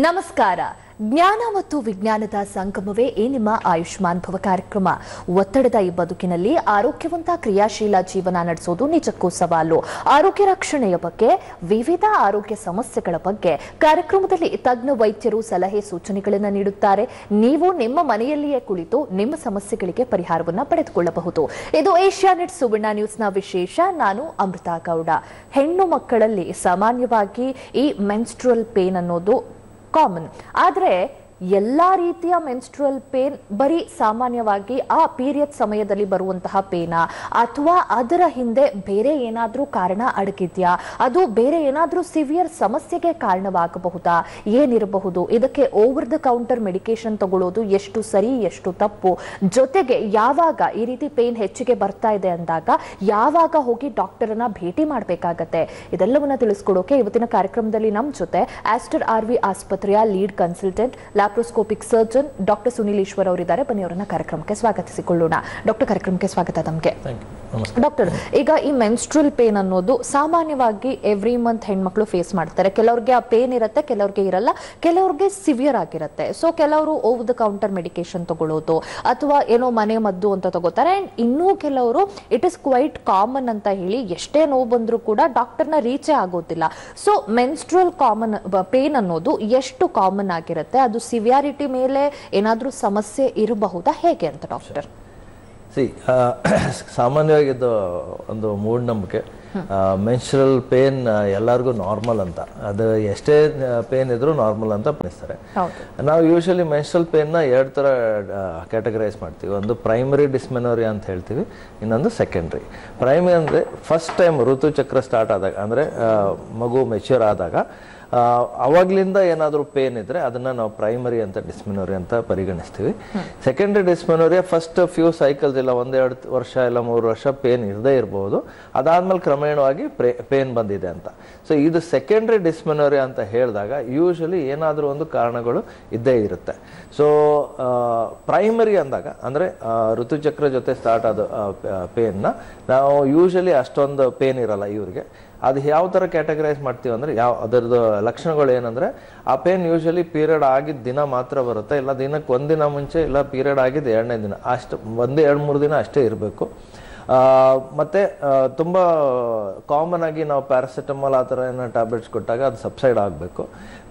ನಮಸ್ಕಾರ. ಜ್ಞಾನ ಮತ್ತು ವಿಜ್ಞಾನದ ಸಂಗಮವೇ ನಿಮ್ಮ ಆಯುಷ್ಮಾನ್ ಭವ ಕಾರ್ಯಕ್ರಮ. ಒತ್ತಡದ ಈ ಬದುಕಿನಲ್ಲಿ ಆರೋಗ್ಯವಂತ ಕ್ರಿಯಾಶೀಲ ಜೀವನ ನಡೆಸೋದು ನಿಜಕ್ಕೂ ಸವಾಲು. ಆರೋಗ್ಯ ರಕ್ಷಣೆಯ ಬಗ್ಗೆ, ವಿವಿಧ ಆರೋಗ್ಯ ಸಮಸ್ಯೆಗಳ ಬಗ್ಗೆ ಕಾರ್ಯಕ್ರಮದಲ್ಲಿ ತಜ್ಞ ವೈದ್ಯರು ಸಲಹೆ ಸೂಚನೆಗಳನ್ನು ನೀಡುತ್ತಾರೆ. ನೀವು ನಿಮ್ಮ ಮನೆಯಲ್ಲಿಯೇ ಕುಳಿತು ನಿಮ್ಮ ಸಮಸ್ಯೆಗಳಿಗೆ ಪರಿಹಾರವನ್ನು ಪಡೆದುಕೊಳ್ಳಬಹುದು. ಇದು ಏಷ್ಯಾನೆಟ್ ಸುವರ್ಣ ನ್ಯೂಸ್ನ ವಿಶೇಷ. ನಾನು ಅಮೃತಾ ಗೌಡ. ಹೆಣ್ಣು ಮಕ್ಕಳಲ್ಲಿ ಸಾಮಾನ್ಯವಾಗಿ ಈ ಮೆನ್ಸ್ಟ್ರುವಲ್ ಪೇನ್ ಅನ್ನೋದು ಕಾಮನ್. ಆದರೆ ಎಲ್ಲಾ ರೀತಿಯ ಮೆನ್ಸ್ಟ್ರುವಲ್ ಪೇನ್ ಬರೀ ಸಾಮಾನ್ಯವಾಗಿ ಆ ಪೀರಿಯಡ್ ಸಮಯದಲ್ಲಿ ಬರುವಂತಹ ಪೇನ ಅಥವಾ ಅದರ ಹಿಂದೆ ಬೇರೆ ಏನಾದರೂ ಕಾರಣ ಅಡಗಿದ್ಯಾ, ಅದು ಬೇರೆ ಏನಾದರೂ ಸಿವಿಯರ್ ಸಮಸ್ಯೆಗೆ ಕಾರಣವಾಗಬಹುದಾ, ಏನಿರಬಹುದು, ಇದಕ್ಕೆ ಓವರ್ ದ ಕೌಂಟರ್ ಮೆಡಿಕೇಶನ್ ತಗೊಳ್ಳೋದು ಎಷ್ಟು ಸರಿ ಎಷ್ಟು ತಪ್ಪು, ಜೊತೆಗೆ ಯಾವಾಗ ಈ ರೀತಿ ಪೇನ್ ಹೆಚ್ಚಿಗೆ ಬರ್ತಾ ಇದೆ ಅಂದಾಗ ಯಾವಾಗ ಹೋಗಿ ಡಾಕ್ಟರ್ ಅನ್ನ ಭೇಟಿ ಮಾಡಬೇಕಾಗತ್ತೆ, ಇದೆಲ್ಲವನ್ನ ತಿಳಿಸ್ಕೊಡೋಕೆ ಇವತ್ತಿನ ಕಾರ್ಯಕ್ರಮದಲ್ಲಿ ನಮ್ಮ ಜೊತೆ ಆಸ್ಟರ್ RV ಆಸ್ಪತ್ರೆಯ lead consultant laparoscopic surgeon doctor Sunil Eshwar ಅವರಿದ್ದಾರೆ. ಬನ್ನಿ ಅವರನ್ನ ಕಾರ್ಯಕ್ರಮಕ್ಕೆ ಸ್ವಾಗತಿಸಿಕೊಳ್ಳೋಣ. ಡಾಕ್ಟರ್, ಕಾರ್ಯಕ್ರಮಕ್ಕೆ ಸ್ವಾಗತ ತಮಗೆ. ಡಾಕ್ಟರ್, ಈಗ ಈ ಮೆನ್ಸ್ಟ್ರುವಲ್ ಪೇನ್ ಅನ್ನೋದು ಸಾಮಾನ್ಯವಾಗಿ ಎವ್ರಿ ಮಂತ್ ಹೆಣ್ಮಕ್ಳು ಫೇಸ್ ಮಾಡ್ತಾರೆ. ಕೆಲವ್ರಿಗೆ ಆ ಪೇನ್ ಇರುತ್ತೆ, ಕೆಲವ್ರಿಗೆ ಇರಲ್ಲ, ಕೆಲವ್ರಿಗೆ ಸಿವಿಯರ್ ಆಗಿರುತ್ತೆ. ಸೊ ಕೆಲವರು ಓವರ್ ದ ಕೌಂಟರ್ ಮೆಡಿಕೇಶನ್ ತಗೊಳ್ಳೋದು ಅಥವಾ ಏನೋ ಮನೆ ಮದ್ದು ಅಂತ ತಗೋತಾರೆ. ಅಂಡ್ ಇನ್ನೂ ಕೆಲವರು ಇಟ್ ಇಸ್ ಕ್ವೈಟ್ ಕಾಮನ್ ಅಂತ ಹೇಳಿ ಎಷ್ಟೇ ನೋವು ಬಂದ್ರೂ ಕೂಡ ಡಾಕ್ಟರ್ನ ರೀಚೇ ಆಗೋದಿಲ್ಲ. ಸೊ ಮೆನ್ಸ್ಟ್ರುವಲ್ ಪೇನ್ ಅನ್ನೋದು ಎಷ್ಟು ಕಾಮನ್ ಆಗಿರುತ್ತೆ, ಅದು ಸಿವಿಯಾರಿಟಿ ಮೇಲೆ ಏನಾದ್ರೂ ಸಮಸ್ಯೆ ಇರಬಹುದಾ, ಹೇಗೆ ಅಂತ ಡಾಕ್ಟರ್? ಸಾಮಾನ್ಯವಾಗಿ ಇದು ಒಂದು ಮೂಢನಂಬಿಕೆ. ಮೆನ್ಸ್ಟ್ರುವಲ್ ಪೇನ್ ಎಲ್ಲರಿಗೂ ನಾರ್ಮಲ್ ಅಂತ, ಅದು ಎಷ್ಟೇ ಪೇನ್ ಇದ್ರೂ ನಾರ್ಮಲ್ ಅಂತ ಅನ್ನಿಸ್ತಾರೆ. ನಾವು ಯೂಶಲಿ ಮೆನ್ಸ್ಟ್ರುವಲ್ ಪೇನ್ನ ಎರಡು ಥರ ಕ್ಯಾಟಗರೈಸ್ ಮಾಡ್ತೀವಿ. ಒಂದು ಪ್ರೈಮರಿ ಡಿಸ್ಮೆನೋರಿಯಾ ಅಂತ ಹೇಳ್ತೀವಿ, ಇನ್ನೊಂದು ಸೆಕೆಂಡ್ರಿ. ಪ್ರೈಮರಿ ಅಂದರೆ ಫಸ್ಟ್ ಟೈಮ್ ಋತುಚಕ್ರ ಸ್ಟಾರ್ಟ್ ಆದಾಗ, ಅಂದರೆ ಮಗು ಮೆಚ್ಯೂರ್ ಆದಾಗ ಅವಾಗ್ಲಿಂದ ಏನಾದರೂ ಪೇನ್ ಇದ್ರೆ ಅದನ್ನ ನಾವು ಪ್ರೈಮರಿ ಅಂತ ಡಿಸ್ಮೆನೋರಿಯಾ ಅಂತ ಪರಿಗಣಿಸ್ತೀವಿ. Secondary dysmenorrhea first few cycles ಇಲ್ಲ, 1-2 ವರ್ಷ ಇಲ್ಲ 3 ವರ್ಷ ಪೇನ್ ಇರದೇ ಇರಬಹುದು, ಅದಾದ್ಮೇಲೆ ಕ್ರಮೇಣವಾಗಿ ಪೇನ್ ಬಂದಿದೆ ಅಂತ. ಸೊ ಇದು ಸೆಕೆಂಡರಿ ಡಿಸ್ಮೆನೋರಿಯಾ ಅಂತ ಹೇಳಿದಾಗ ಯೂಶಲಿ ಏನಾದರೂ ಒಂದು ಕಾರಣಗಳು ಇದ್ದೇ ಇರುತ್ತೆ. ಸೊ ಪ್ರೈಮರಿ ಅಂದಾಗ ಅಂದರೆ ಋತುಚಕ್ರ ಜೊತೆ ಸ್ಟಾರ್ಟ್ ಆದ ಪೇನ್ನ ನಾವು ಯೂಶಲಿ ಅಷ್ಟೊಂದು ಪೇನ್ ಇರಲ್ಲ ಇವ್ರಿಗೆ. ಅದು ಯಾವ ಥರ ಕ್ಯಾಟಗರೈಸ್ ಮಾಡ್ತೀವಿ ಅಂದರೆ, ಅದರದ್ದು ಲಕ್ಷಣಗಳು ಏನಂದರೆ, ಆ ಪೇನ್ ಯೂಶಲಿ ಪೀರಿಯಡ್ ಆಗಿದ್ದ ದಿನ ಮಾತ್ರ ಬರುತ್ತೆ, ಇಲ್ಲ ದಿನಕ್ಕೆ ಒಂದಿನ ಮುಂಚೆ, ಇಲ್ಲ ಪೀರಿಯಡ್ ಆಗಿದ್ದು 2ನೇ ದಿನ, ಅಷ್ಟು 1-2-3 ದಿನ ಅಷ್ಟೇ ಇರಬೇಕು. ಮತ್ತು ತುಂಬ ಕಾಮನ್ ಆಗಿ ನಾವು ಪ್ಯಾರಾಸಿಟಮಾಲ್ ಆ ಥರ ಏನೋ ಟ್ಯಾಬ್ಲೆಟ್ಸ್ ಕೊಟ್ಟಾಗ ಅದು ಸಬ್ಸೈಡ್ ಆಗಬೇಕು.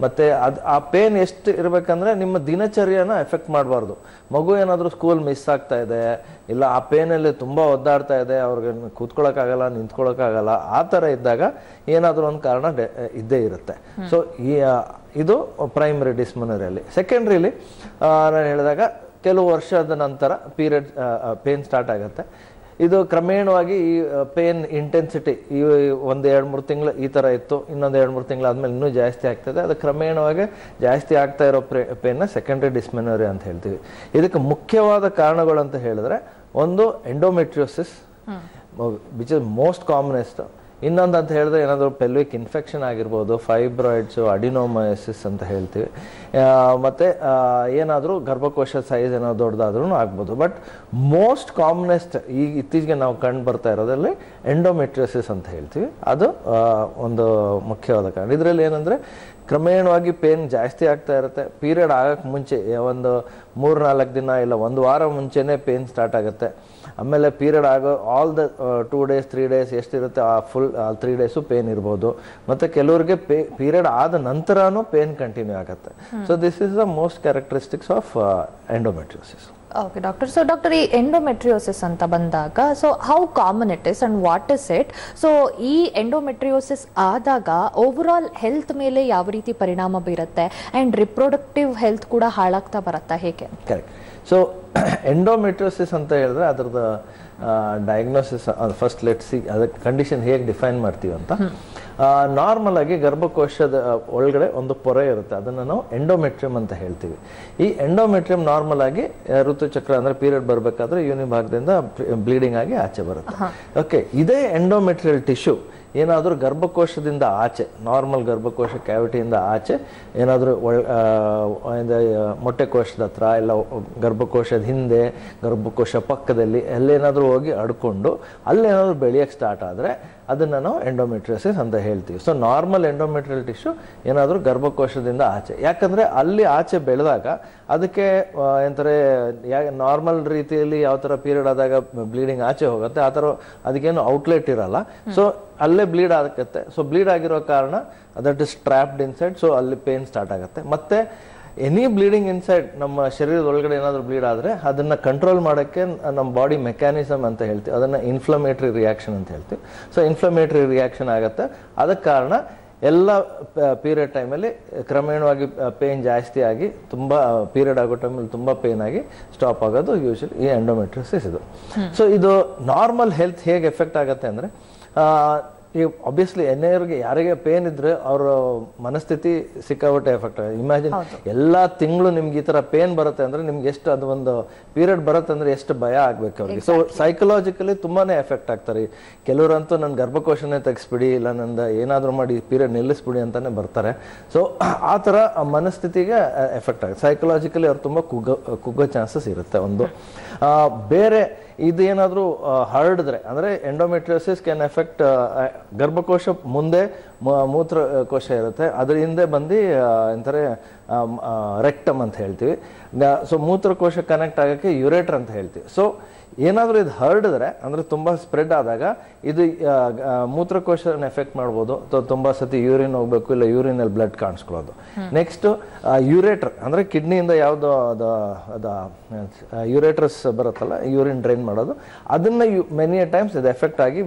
ಮತ್ತು ಆ ಪೇನ್ ಎಷ್ಟು ಇರಬೇಕಂದ್ರೆ ನಿಮ್ಮ ದಿನಚರ್ಯನ ಎಫೆಕ್ಟ್ ಮಾಡಬಾರ್ದು. ಮಗು ಏನಾದರೂ ಸ್ಕೂಲ್ ಮಿಸ್ ಆಗ್ತಾ ಇದೆ, ಇಲ್ಲ ಆ ಪೇನಲ್ಲಿ ತುಂಬ ಒದ್ದಾಡ್ತಾ ಇದೆ, ಅವ್ರಿಗೆ ಕೂತ್ಕೊಳ್ಳೋಕ್ಕಾಗಲ್ಲ, ನಿಂತ್ಕೊಳ್ಳೋಕ್ಕಾಗಲ್ಲ, ಆ ಥರ ಇದ್ದಾಗ ಏನಾದರೂ ಒಂದು ಕಾರಣ ಇದ್ದೇ ಇರುತ್ತೆ. ಸೊ ಇದು ಪ್ರೈಮರಿ ಡಿಸ್ಮೆನೋರಿಯಲ್ಲಿ. ಸೆಕೆಂಡ್ರಿಲಿ ನಾನು ಹೇಳಿದಾಗ ಕೆಲವು ವರ್ಷದ ನಂತರ ಪೇನ್ ಸ್ಟಾರ್ಟ್ ಆಗುತ್ತೆ. ಇದು ಕ್ರಮೇಣವಾಗಿ ಈ ಪೇನ್ ಇಂಟೆನ್ಸಿಟಿ ಈ 1-2-3 ತಿಂಗಳು ಈ ಥರ ಇತ್ತು, ಇನ್ನೊಂದು 2-3 ತಿಂಗಳು ಆದಮೇಲೆ ಇನ್ನೂ ಜಾಸ್ತಿ ಆಗ್ತದೆ. ಅದು ಕ್ರಮೇಣವಾಗಿ ಜಾಸ್ತಿ ಆಗ್ತಾ ಇರೋ ಪೇನ್ನ ಸೆಕೆಂಡರಿ ಡಿಸ್ಮೆನೋರಿಯಾ ಅಂತ ಹೇಳ್ತೀವಿ. ಇದಕ್ಕೆ ಮುಖ್ಯವಾದ ಕಾರಣಗಳು ಅಂತ ಹೇಳಿದ್ರೆ, ಒಂದು endometriosis which is most commonest. ಇನ್ನೊಂದು ಅಂತ ಹೇಳಿದ್ರೆ ಏನಾದರೂ ಪೆಲ್ವಿಕ್ ಇನ್ಫೆಕ್ಷನ್ ಆಗಿರ್ಬೋದು, ಫೈಬ್ರಾಯ್ಡ್ಸು, ಅಡಿನೋಮಯೋಸಿಸ್ ಅಂತ ಹೇಳ್ತೀವಿ. ಮತ್ತು ಏನಾದರೂ ಗರ್ಭಕೋಶ ಸೈಜ್ ಏನೋ ದೊಡ್ಡದಾದ್ರೂ ಆಗ್ಬೋದು. ಬಟ್ ಮೋಸ್ಟ್ ಕಾಮನೆಸ್ಟ್ ಈಗ ಇತ್ತೀಚೆಗೆ ನಾವು ಕಂಡು ಬರ್ತಾ ಇರೋದ್ರಲ್ಲಿ ಎಂಡೋಮೆಟ್ರಿಯೋಸಿಸ್ ಅಂತ ಹೇಳ್ತೀವಿ. ಅದು ಒಂದು ಮುಖ್ಯವಾದ ಕಾರಣ. ಇದರಲ್ಲಿ ಏನಂದರೆ ಕ್ರಮೇಣವಾಗಿ ಪೇನ್ ಜಾಸ್ತಿ ಆಗ್ತಾ ಇರುತ್ತೆ. ಪೀರಿಯಡ್ ಆಗೋಕ್ಕೆ ಮುಂಚೆ ಒಂದು 3-4 ದಿನ ಇಲ್ಲ 1 ವಾರ ಮುಂಚೆನೇ ಪೇನ್ ಸ್ಟಾರ್ಟ್ ಆಗುತ್ತೆ. ಆಮೇಲೆ ಪೀರಿಯಡ್ ಆಗೋ ಆಲ್ ದ 2 days 3 days ಎಷ್ಟಿರುತ್ತೆ ಆ ಫುಲ್ 3 days ಪೇನ್ ಇರ್ಬೋದು. ಮತ್ತು ಕೆಲವರಿಗೆ ಪೀರಿಯಡ್ ಆದ ನಂತರನೂ ಪೇನ್ ಕಂಟಿನ್ಯೂ ಆಗುತ್ತೆ. So this is the most characteristics of endometriosis. Okay doctor. So doctor, ಈ ಎಂಡೋಮೆಟ್ರಿಯೋಸಿಸ್ ಅಂತ ಬಂದಾಗ, so how common it is and what is it? So ಈ ಎಂಡೋಮೆಟ್ರಿಯೋಸಿಸ್ ಆದಾಗ ಓವರ್ ಆಲ್ ಹೆಲ್ತ್ ಮೇಲೆ ಯಾವ ರೀತಿ ಪರಿಣಾಮ ಬೀರುತ್ತೆ ಅಂಡ್ ರಿಪ್ರೊಡಕ್ಟಿವ್ ಹೆಲ್ತ್ ಕೂಡ ಹಾಳಾಗ್ತಾ ಬರುತ್ತಾ, ಹೇಗೆ? ಕರೆಕ್ಟ್. ಸೊ ಎಂಡೋಮೆಟ್ರಿಯೋಸಿಸ್ ಅಂತ ಹೇಳಿದ್ರೆ ಅದರದ್ದು ಡಯಾಗ್ನೋಸಿಸ್ ಫಸ್ಟ್ ಲೆಟ್ಸ್ ಸಿ ಅದಕ್ಕೆ ಕಂಡೀಷನ್ ಹೇಗೆ ಡಿಫೈನ್ ಮಾಡ್ತೀವಿ ಅಂತ. ನಾರ್ಮಲ್ ಆಗಿ ಗರ್ಭಕೋಶದ ಒಳಗಡೆ ಒಂದು ಪೊರೆ ಇರುತ್ತೆ, ಅದನ್ನು ನಾವು ಎಂಡೋಮೆಟ್ರಿಯಂ ಅಂತ ಹೇಳ್ತೀವಿ. ಈ ಎಂಡೋಮೆಟ್ರಿಯಂ ನಾರ್ಮಲ್ ಆಗಿ ಋತುಚಕ್ರ ಅಂದರೆ ಪೀರಿಯಡ್ ಬರಬೇಕಾದ್ರೆ ಯೋನಿ ಭಾಗದಿಂದ ಬ್ಲೀಡಿಂಗ್ ಆಗಿ ಆಚೆ ಬರುತ್ತೆ. ಓಕೆ, ಇದೇ ಎಂಡೋಮೆಟ್ರಿಯಲ್ ಟಿಶ್ಯೂ ಏನಾದರೂ ಗರ್ಭಕೋಶದಿಂದ ಆಚೆ, ನಾರ್ಮಲ್ ಗರ್ಭಕೋಶ ಕ್ಯಾವಿಟಿಯಿಂದ ಆಚೆ ಏನಾದರೂ ಮೊಟ್ಟೆ ಕೋಶದ ಹತ್ರ ಇಲ್ಲ ಗರ್ಭಕೋಶದ ಹಿಂದೆ, ಗರ್ಭಕೋಶ ಪಕ್ಕದಲ್ಲಿ ಎಲ್ಲೇನಾದರೂ ಹೋಗಿ ಅಡ್ಕೊಂಡು ಅಲ್ಲೇನಾದರೂ ಬೆಳೆಯೋಕ್ಕೆ ಸ್ಟಾರ್ಟ್ ಆದರೆ ಅದನ್ನು ನಾವು ಎಂಡೋಮೆಟ್ರಿಯೋಸಿಸ್ ಅಂತ ಹೇಳ್ತೀವಿ. ಸೊ ನಾರ್ಮಲ್ ಎಂಡೋಮೆಟ್ರಿಯಲ್ ಟಿಶ್ಯೂ ಏನಾದರೂ ಗರ್ಭಕೋಶದಿಂದ ಆಚೆ, ಯಾಕಂದರೆ ಅಲ್ಲಿ ಆಚೆ ಬೆಳೆದಾಗ ಅದಕ್ಕೆ ಎಂತಾರೆ ನಾರ್ಮಲ್ ರೀತಿಯಲ್ಲಿ ಯಾವ ಥರ ಪೀರಿಯಡ್ ಆದಾಗ ಬ್ಲೀಡಿಂಗ್ ಆಚೆ ಹೋಗುತ್ತೆ ಆ ಥರ ಅದಕ್ಕೇನು ಔಟ್ಲೆಟ್ ಇರಲ್ಲ. ಸೊ ಅಲ್ಲೇ ಬ್ಲೀಡ್ ಆಗುತ್ತೆ. ಸೊ ಬ್ಲೀಡ್ ಆಗಿರೋ ಕಾರಣ that is trapped inside. So ಅಲ್ಲಿ ಪೇನ್ ಸ್ಟಾರ್ಟ್ ಆಗುತ್ತೆ. ಮತ್ತೆ ಎನಿ ಬ್ಲೀಡಿಂಗ್ ಇನ್ಸೈಡ್ ನಮ್ಮ ಶರೀರದ ಒಳಗಡೆ ಏನಾದರೂ ಬ್ಲೀಡ್ ಆದರೆ ಅದನ್ನು ಕಂಟ್ರೋಲ್ ಮಾಡೋಕ್ಕೆ ನಮ್ಮ ಬಾಡಿ ಮೆಕ್ಯಾನಿಸಮ್ ಅಂತ ಹೇಳ್ತೀವಿ, ಅದನ್ನು ಇನ್ಫ್ಲಮೇಟ್ರಿ ರಿಯಾಕ್ಷನ್ ಅಂತ ಹೇಳ್ತೀವಿ. ಸೊ ಇನ್ಫ್ಲಮೇಟ್ರಿ ರಿಯಾಕ್ಷನ್ ಆಗುತ್ತೆ. ಅದಕ್ಕೆ ಕಾರಣ ಎಲ್ಲ ಪೀರಿಯಡ್ ಟೈಮಲ್ಲಿ ಕ್ರಮೇಣವಾಗಿ ಪೇನ್ ಜಾಸ್ತಿ ಆಗಿ ತುಂಬ ಪೀರಿಯಡ್ ಆಗೋ ಟೈಮಲ್ಲಿ ತುಂಬ ಪೇನ್ ಆಗಿ ಸ್ಟಾಪ್ ಆಗೋದು ಯೂಶಲಿ ಈ ಎಂಡೋಮೆಟ್ರಿಯೋಸಿಸ್ ಇದು. ಸೊ ಇದು ನಾರ್ಮಲ್ ಹೆಲ್ತ್ ಹೇಗೆ ಎಫೆಕ್ಟ್ ಆಗುತ್ತೆ ಅಂದರೆ ಈ ಆಬ್ವಿಯಸ್ಲಿ ಎಣ್ಣೆಯವ್ರಿಗೆ ಯಾರಿಗೆ ಪೇನ್ ಇದ್ರೆ ಅವರ ಮನಸ್ಥಿತಿ ಸಿಕ್ಕಾಪಟ್ಟೆ ಎಫೆಕ್ಟ್ ಆಗುತ್ತೆ. ಇಮ್ಯಾಜಿನ್ ಎಲ್ಲ ತಿಂಗಳು ನಿಮ್ಗೆ ಈ ಥರ ಪೇನ್ ಬರುತ್ತೆ ಅಂದರೆ ನಿಮ್ಗೆ ಎಷ್ಟು ಅದು ಒಂದು ಪೀರಿಯಡ್ ಬರುತ್ತೆ ಅಂದರೆ ಎಷ್ಟು ಭಯ ಆಗಬೇಕು ಅವ್ರಿಗೆ. ಸೊ ಸೈಕಲಾಜಿಕಲಿ ತುಂಬಾ ಎಫೆಕ್ಟ್ ಆಗ್ತಾರೆ. ಕೆಲವರಂತೂ ನನ್ನ ಗರ್ಭಕೋಶನೇ ತೆಗಿಸ್ಬಿಡಿ, ಇಲ್ಲ ನಂದು ಏನಾದರೂ ಮಾಡಿ ಪೀರಿಯಡ್ ನಿಲ್ಲಿಸ್ಬಿಡಿ ಅಂತಲೇ ಬರ್ತಾರೆ. ಸೊ ಆ ಥರ ಮನಸ್ಥಿತಿಗೆ ಎಫೆಕ್ಟ್ ಆಗುತ್ತೆ. ಸೈಕಲಾಜಿಕಲಿ ಅವ್ರು ತುಂಬ ಕುಗ್ಗೋ ಚಾನ್ಸಸ್ ಇರುತ್ತೆ. ಒಂದು ಬೇರೆ ಇದೇನಾದರೂ ಹರಡಿದ್ರೆ ಅಂದರೆ ಎಂಡೋಮೆಟ್ರಿಯೋಸಿಸ್ ಕ್ಯಾನ್ ಎಫೆಕ್ಟ್ ಗರ್ಭಕೋಶ ಮುಂದೆ ಮೂತ್ರಕೋಶ ಇರುತ್ತೆ, ಅದ್ರ ಹಿಂದೆ ಬಂದು ಎಂತಾರೆ ರೆಕ್ಟಮ್ ಅಂತ ಹೇಳ್ತೀವಿ. ಸೊ ಮೂತ್ರಕೋಶ ಕನೆಕ್ಟ್ ಆಗೋಕ್ಕೆ ಯುರೇಟರ್ ಅಂತ ಹೇಳ್ತೀವಿ. ಸೊ ಏನಾದರೂ ಇದು ಹರಡಿದ್ರೆ ಅಂದರೆ ತುಂಬ ಸ್ಪ್ರೆಡ್ ಆದಾಗ ಇದು ಮೂತ್ರಕೋಶನ ಎಫೆಕ್ಟ್ ಮಾಡ್ಬೋದು. ತುಂಬ ಸತಿ ಯೂರಿನ್ ಹೋಗ್ಬೇಕು, ಇಲ್ಲ ಯೂರಿನಲ್ಲಿ ಬ್ಲಡ್ ಕಾಣಿಸ್ಕೊಳ್ಳೋದು. ನೆಕ್ಸ್ಟ್ ಯುರೇಟರ್ ಅಂದರೆ ಕಿಡ್ನಿಯಿಂದ ಯಾವುದು ಅದು ಯುರೇಟ್ರಸ್ ಬರುತ್ತಲ್ಲ, ಯೂರಿನ್ ಡ್ರೈನ್ ಮಾಡೋದು, ಅದನ್ನು ಮೆನಿ ಟೈಮ್ಸ್ ಇದು ಎಫೆಕ್ಟ್ ಆಗಿ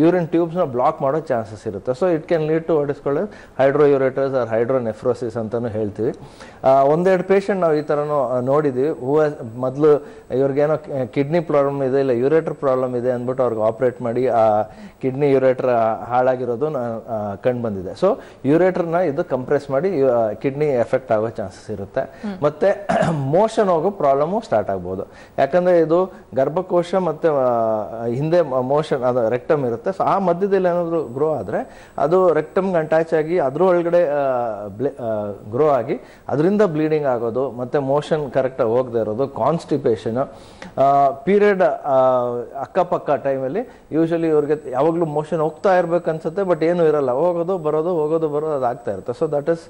ಯೂರಿನ್ ಟ್ಯೂಬ್ಸ್ನ ಬ್ಲಾಕ್ ಮಾಡೋ ಚಾನ್ಸಸ್ ಇರುತ್ತೆ. So it can lead to ಹೊಡಿಸ್ಕೊಳ್ಳೋದು ಹೈಡ್ರೋಯೂರೇಟರ್ಸ್ ಆರ್ ಹೈಡ್ರೋನೆಫ್ರೋಸಿಸ್ ಅಂತಲೂ ಹೇಳ್ತೀವಿ. ಒಂದೆರಡು ಪೇಷಂಟ್ ನಾವು ಈ ಥರನೂ ನೋಡಿದ್ದೀವಿ. ಮೊದಲು ಇವ್ರಿಗೇನೋ ಕಿಡ್ನಿ ಪ್ರಾಬ್ಲಮ್ ಇದೆ, ಇಲ್ಲ ಯುರೇಟರ್ ಪ್ರಾಬ್ಲಮ್ ಇದೆ ಅಂದ್ಬಿಟ್ಟು ಅವ್ರಿಗೆ ಆಪ್ರೇಟ್ ಮಾಡಿ ಆ ಕಿಡ್ನಿ ಯುರೇಟರ್ ಹಾಳಾಗಿರೋದು ಕಂಡು ಬಂದಿದೆ. ಸೊ ಯುರೇಟರ್ನ ಇದು ಕಂಪ್ರೆಸ್ ಮಾಡಿ ಕಿಡ್ನಿ ಎಫೆಕ್ಟ್ ಆಗೋ ಚಾನ್ಸಸ್ ಇರುತ್ತೆ. ಮತ್ತೆ ಮೋಷನ್ ಹೋಗೋ ಪ್ರಾಬ್ಲಮು ಸ್ಟಾರ್ಟ್ ಆಗ್ಬೋದು. ಯಾಕಂದರೆ ಇದು ಗರ್ಭಕೋಶ ಮತ್ತು ಹಿಂದೆ ಮೋಷನ್ ಅದು ರೆಕ್ಟಮ್ ಇರುತ್ತೆ. ಸೊ ಆ ಮಧ್ಯದಲ್ಲಿ ಏನಾದರೂ ಗ್ರೋ ಆದರೆ ಅದು ರೆಕ್ಟಮ್ಗೆ ಅಟ್ಯಾಚ್ ಆಗಿ ಅದ್ರ ಒಳಗಡೆ ಗ್ರೋ ಆಗಿ ಅದರಿಂದ ಬ್ಲೀಡಿಂಗ್ ಆಗೋದು, ಮತ್ತು ಮೋಷನ್ ಕರೆಕ್ಟಾಗಿ ಹೋಗದೆ ಇರೋದು, ಕಾನ್ಸ್ಟಿಪೇಷನ್, ಪೀರಿಯಡ್ ಅಕ್ಕಪಕ್ಕ ಟೈಮಲ್ಲಿ ಯೂಶಲಿ ಇವ್ರಿಗೆ ಯಾವಾಗಲೂ ಮೋಷನ್ ಹೋಗ್ತಾ ಇರ್ಬೇಕು ಅನ್ಸುತ್ತೆ, ಬಟ್ ಏನೂ ಇರಲ್ಲ, ಹೋಗೋದು ಬರೋದು ಅದು ಆಗ್ತಾ ಇರುತ್ತೆ. So that is